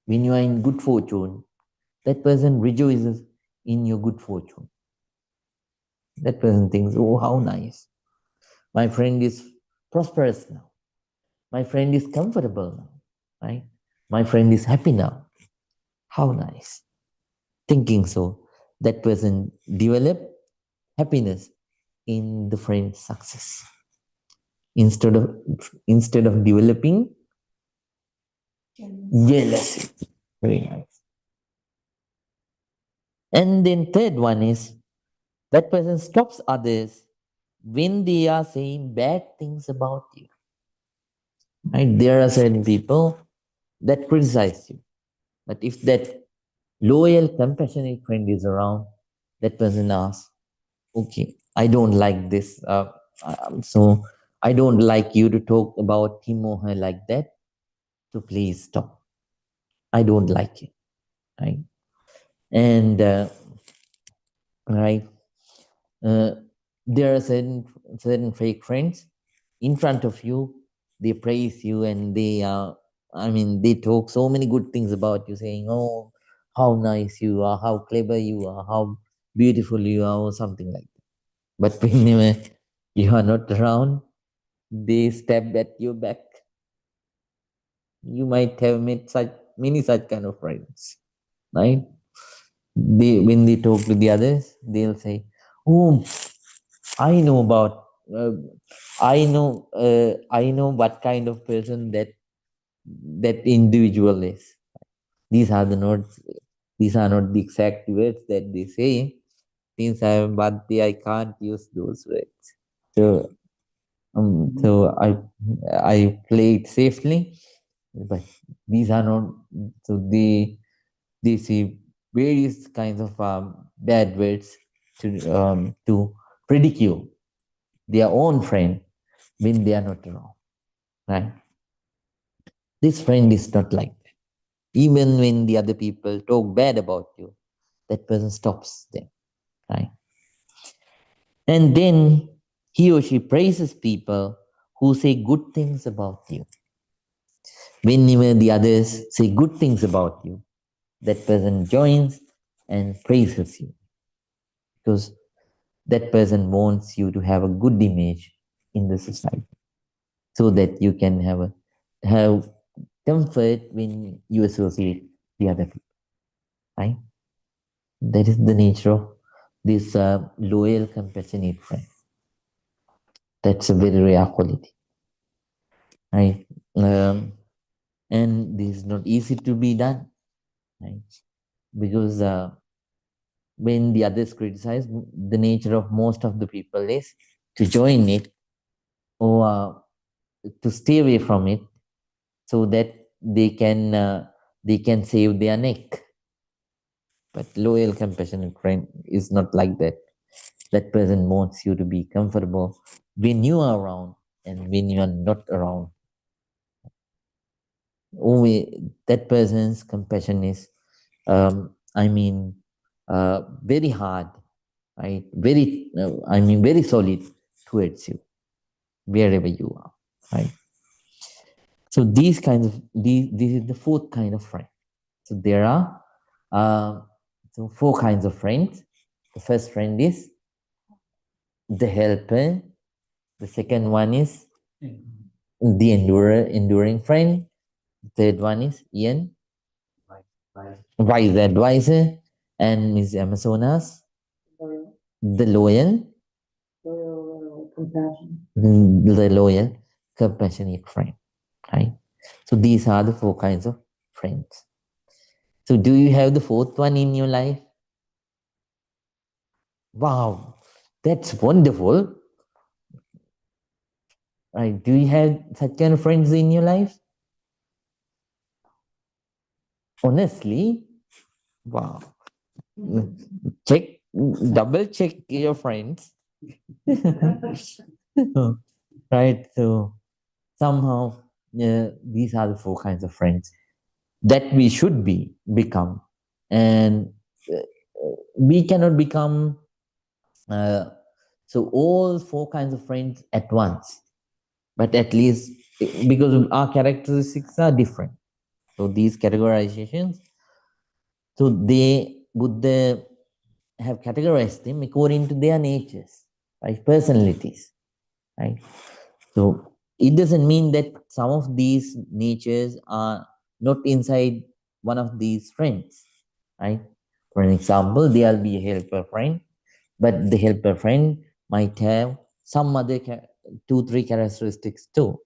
When you are in good fortune, that person rejoices in your good fortune. That person thinks, oh, how nice. My friend is prosperous now. My friend is comfortable now, right? My friend is happy now. How nice. Thinking so. that person develop happiness in the friend's success instead of developing jealousy. Very nice. And then third one is that person stops others when they are saying bad things about you. Right? There are certain people that criticize you. But if that loyal, compassionate friend is around, that person asks, okay, I don't like this. So I don't like you to talk about him or her like that. So please stop. I don't like it. Right? And right, uh, there are certain fake friends in front of you. They praise you and they they talk so many good things about you, saying, "Oh, how nice you are, how clever you are, how beautiful you are," or something like that. But whenever you are not around, they stab at your back. You might have met such kind of friends, right? They when they talk to the others, they'll say, "Oh, I know about, I know what kind of person that individual is." These are the notes. These are not the exact words that they say. Since I am Bhante, I can't use those words. So, I play it safely, but these are not. So they see various kinds of bad words to ridicule their own friend when they are not around. Right? This friend is not like that. Even when the other people talk bad about you, that person stops them. Right? And then he or she praises people who say good things about you. Whenever the others say good things about you, that person joins and praises you because that person wants you to have a good image in the society so that you can have comfort when you associate the other people. Right? That is the nature of this loyal, compassionate friend. That's a very rare quality. Right? And this is not easy to be done. Right? Because when the others criticize, the nature of most of the people is to join it or to stay away from it so that they can save their neck. But loyal, compassionate friend is not like that. That person wants you to be comfortable when you are around and when you are not around. Only that person's compassion is, very hard, right? Very solid towards you, wherever you are, right? So this is the fourth kind of friend. So there are uh, four kinds of friends. The first friend is the helper. The second one is the enduring friend. The third one is Ian, wise advisor, and Miss Amazonas, the loyal, compassionate friend. Right. So these are the four kinds of friends. So do you have the fourth one in your life? Wow, that's wonderful. Right. Do you have such kind of friends in your life? Honestly, wow. Check, double check your friends. Right. So somehow, these are the four kinds of friends that we should become, and uh, we cannot become so all four kinds of friends at once, but at least because our characteristics are different. So these categorizations, so they Buddha have categorized them according to their natures, right? Personalities, right? So it doesn't mean that some of these natures are not inside one of these friends, right? For an example, there'll be a helper friend, but the helper friend might have some other two, three characteristics too.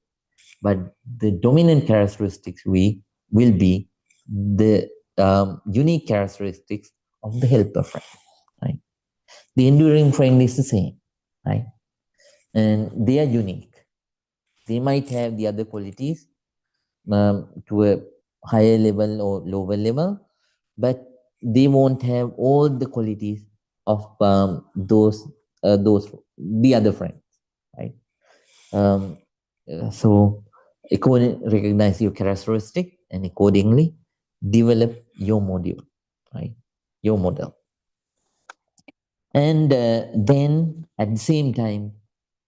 But the dominant characteristics will be the unique characteristics of the helper friend. Right? The enduring friend is the same, right? And they are unique. They might have the other qualities to a higher level or lower level, but they won't have all the qualities of those the other friends, right? Um, so recognize your characteristic and accordingly develop your module, right? Your model, and then at the same time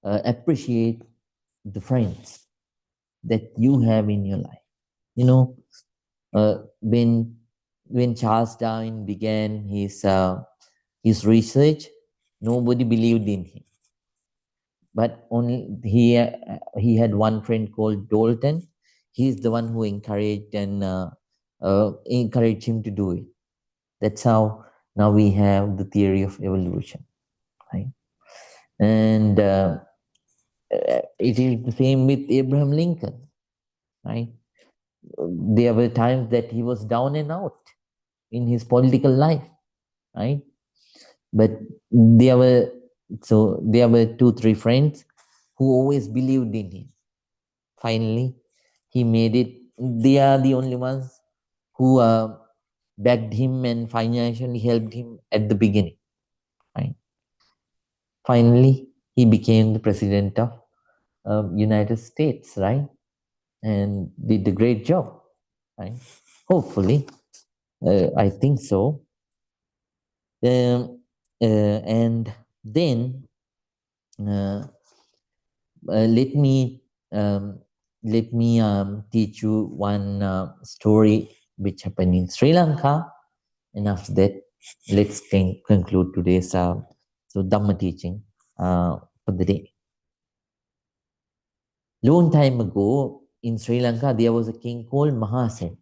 appreciate the friends that you have in your life. You know, when Charles Darwin began his research, nobody believed in him, but only he had one friend called Dalton. He's the one who encouraged and encouraged him to do it. That's how now we have the theory of evolution, right? And it is the same with Abraham Lincoln, right? There were times that he was down and out in his political life, right? But there were there were two, three friends who always believed in him. Finally, he made it. They are the only ones who backed him and financially helped him at the beginning. Right? Finally, he became the president of United States, right? And did a great job, right? Hopefully, I think so. And then uh, let me teach you one story which happened in Sri Lanka, and after that, let's conclude today's Dhamma teaching for the day. Long time ago in Sri Lanka, there was a king called Mahasen.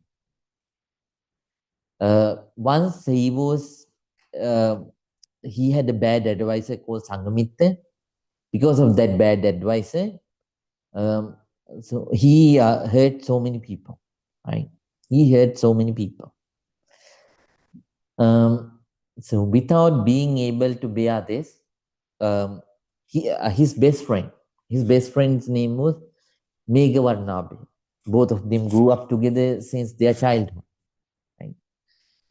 Once he had a bad advisor called Sangamitta. Because of that bad advisor, um, so he hurt so many people, right? He hurt so many people. So without being able to bear this, his best friend's name was Megavarnabe. Both of them grew up together since their childhood. Right?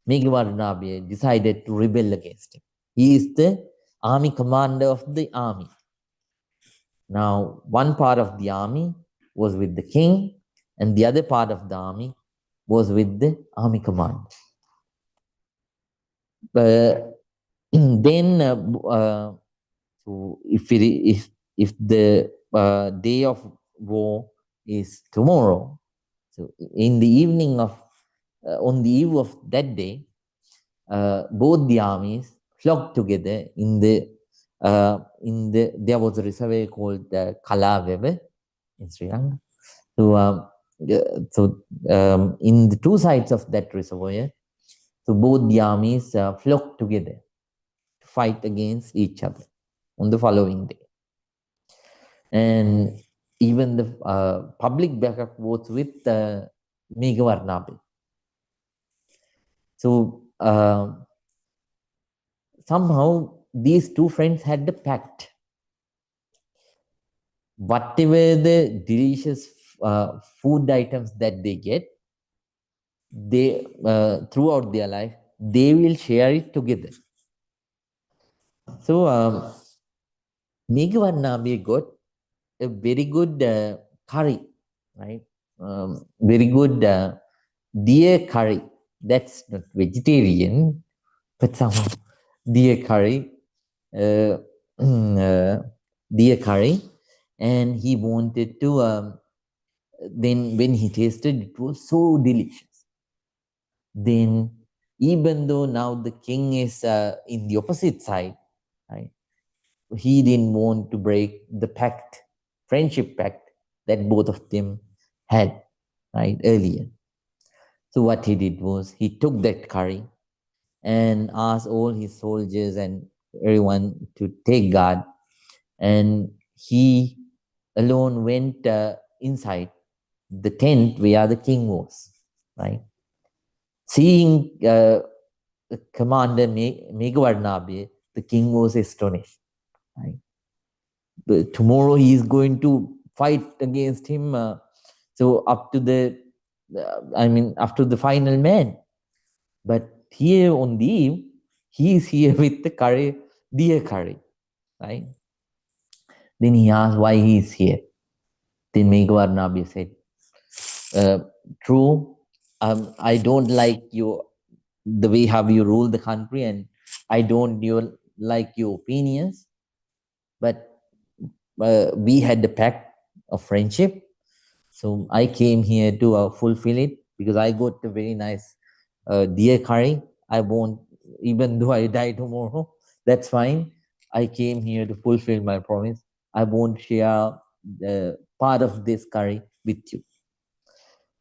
Megavarnabe decided to rebel against him. He is the army commander of the army. Now, one part of the army was with the king, and the other part of the army was with the army commander. Then, so if the day of war is tomorrow, so in the evening of on the eve of that day, both the armies flocked together in the there was a reservoir called Kalawebe in Sri Lanka. So in the two sides of that reservoir, so both the armies flocked together to fight against each other on the following day. And even the public backup was with Megavarnabe. So somehow these two friends had the pact. Whatever the delicious food items that they get, they throughout their life, they will share it together. So Megavarnabe got a very good curry, right? Very good deer curry. That's not vegetarian, but somehow deer curry, uh, deer curry, and he wanted to. Then when he tasted, it was so delicious. Then, even though now the king is in the opposite side, right? He didn't want to break the pact, friendship pact that both of them had, right, earlier. So what he did was he took that curry and asked all his soldiers and everyone to take guard. And he alone went inside the tent where the king was, right? Seeing the commander Megawardnabhi, the king was astonished, right? Tomorrow he is going to fight against him. So up to after the final man. But here on the eve, he is here with the curry, deer curry, right? Then he asked why he is here. Then Meghavarnabi said, true, I don't like the way how you rule the country, and I don't like your opinions, but we had the pact of friendship. So I came here to fulfill it because I got a very nice deer curry. I won't, even though I die tomorrow, that's fine. I came here to fulfill my promise. I won't share part of this curry with you.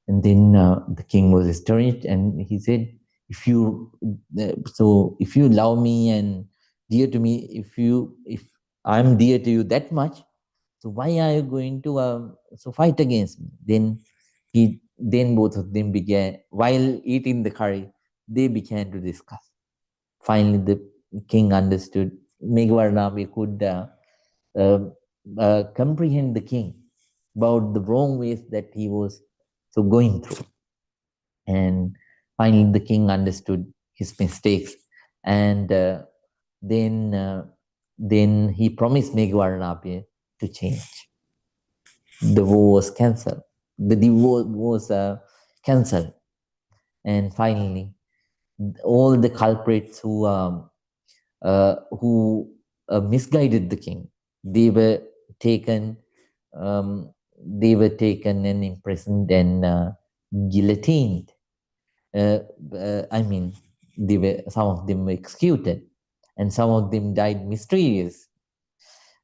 And then the king was astonished, and he said, "If you if you love me and dear to me, if I'm dear to you that much, so why are you going to fight against me?" Then both of them began, while eating the curry, they began to discuss. Finally, the king understood. Megwarnabi could uh, comprehend the king about the wrong ways that he was going through. And finally, the king understood his mistakes, and then uh, then he promised Megwarnabi to change. The war was cancelled. The divorce was cancelled, and finally, all the culprits who misguided the king, they were taken. They were taken and imprisoned and guillotined. Uh, I mean, some of them were executed, and some of them died mysterious.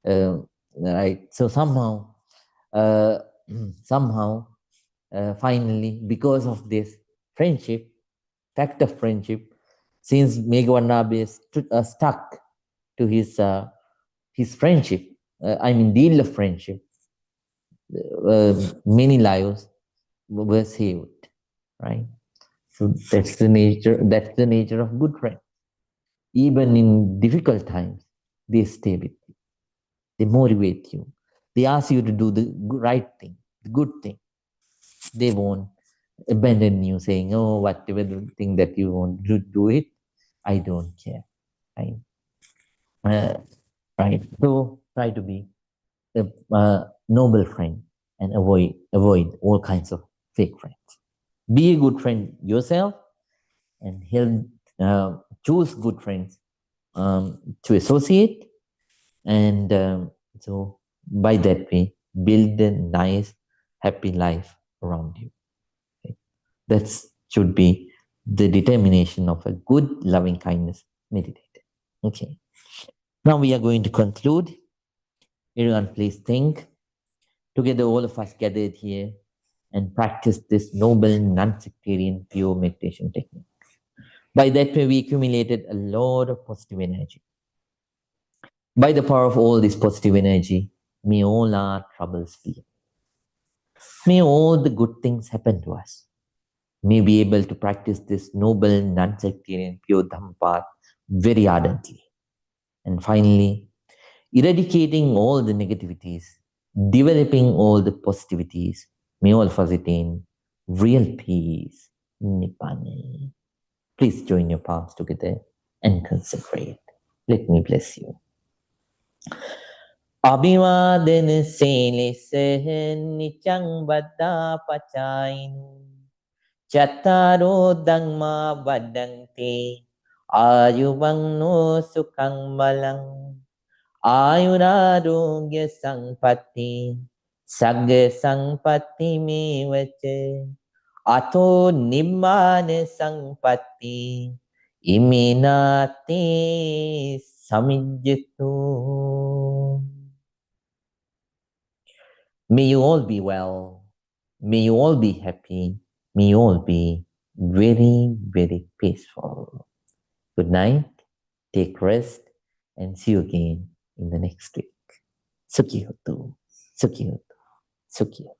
Right. So uh, somehow, finally, because of this friendship, fact of friendship, since Megawanabe stuck to his friendship, deal of friendship, many lives were saved, right? So that's the nature. That's the nature of good friends. Even in difficult times, they stay with you. They motivate you. They ask you to do the right thing, the good thing. They won't abandon you, saying, "Oh, whatever the thing that you want to do it, I don't care." Right? Uh, right. So try to be a noble friend and avoid all kinds of fake friends. Be a good friend yourself, and help choose good friends to associate, and so by that way build a nice happy life around you. Okay? That should be the determination of a good loving kindness meditator. Okay, now we are going to conclude. Everyone please think. Together all of us gathered here and practice this noble non-sectarian pure meditation technique. By that way we accumulated a lot of positive energy. By the power of all this positive energy, may all our troubles flee. May all the good things happen to us. May be able to practice this noble, non-sectarian, pure Dhamma path very ardently. And finally, eradicating all the negativities, developing all the positivities, may all of us attain real peace, Nibbana. Please join your palms together and concentrate. Let me bless you. අභිවාදන සීලිස නිචං බද්දා පචායිනු චත්තාරෝ ධම්මා වඩ්ඩන්ති ආයුවන්නෝ සුඛං බලං ආයුරාරෝග්‍ය සංපත්ති සග්ග සංපත්ති මේවච අතෝ නිම්මාන සංපත්ති ඉමිනාතේ සමිජ්ජතු. May you all be well. May you all be happy. May you all be very, very peaceful. Good night, take rest, and see you again in the next week. Sukihoto, Sukihoto, Sukihoto.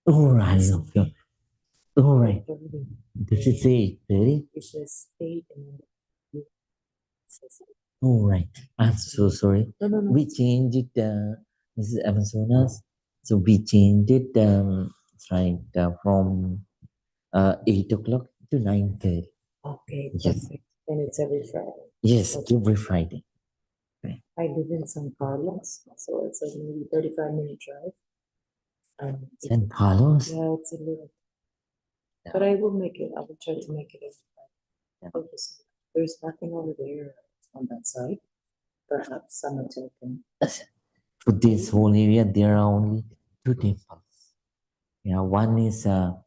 All right, okay. All right. This is 8:30. It says 8 and then it says All right. I'm so sorry. no. We changed it, Mrs. Amazonas. So we changed it right from 8 o'clock to 9:30. Okay, Yes. perfect. And it's every Friday. Yes, Okay. every Friday. I live in San Carlos, so it's like maybe 35-minute drive. San Carlos? Yeah, it's a little, Yeah. but I will make it. I will try to make it every Yeah. Friday. Okay, so there's nothing over there on that side. Perhaps some can. For this whole area, there are only two temples. Yeah, one is so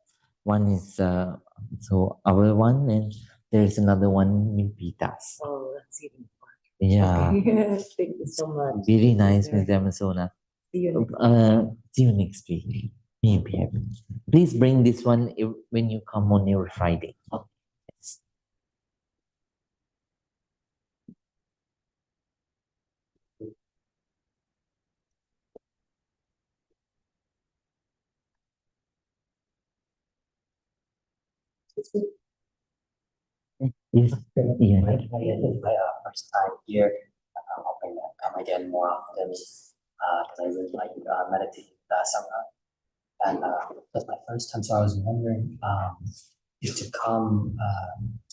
our one, and there is another one in Pitas. Oh, that's even fun. Yeah, Okay. Thank you so much. very nice, Okay. Ms. Amazona. See you next See you next week. Maybe. Please bring this one when you come on every Friday. Yes. Yes. Yeah. My first time here, hoping that come again more often because I really like meditating sangha. And that's my first time, so I was wondering if to come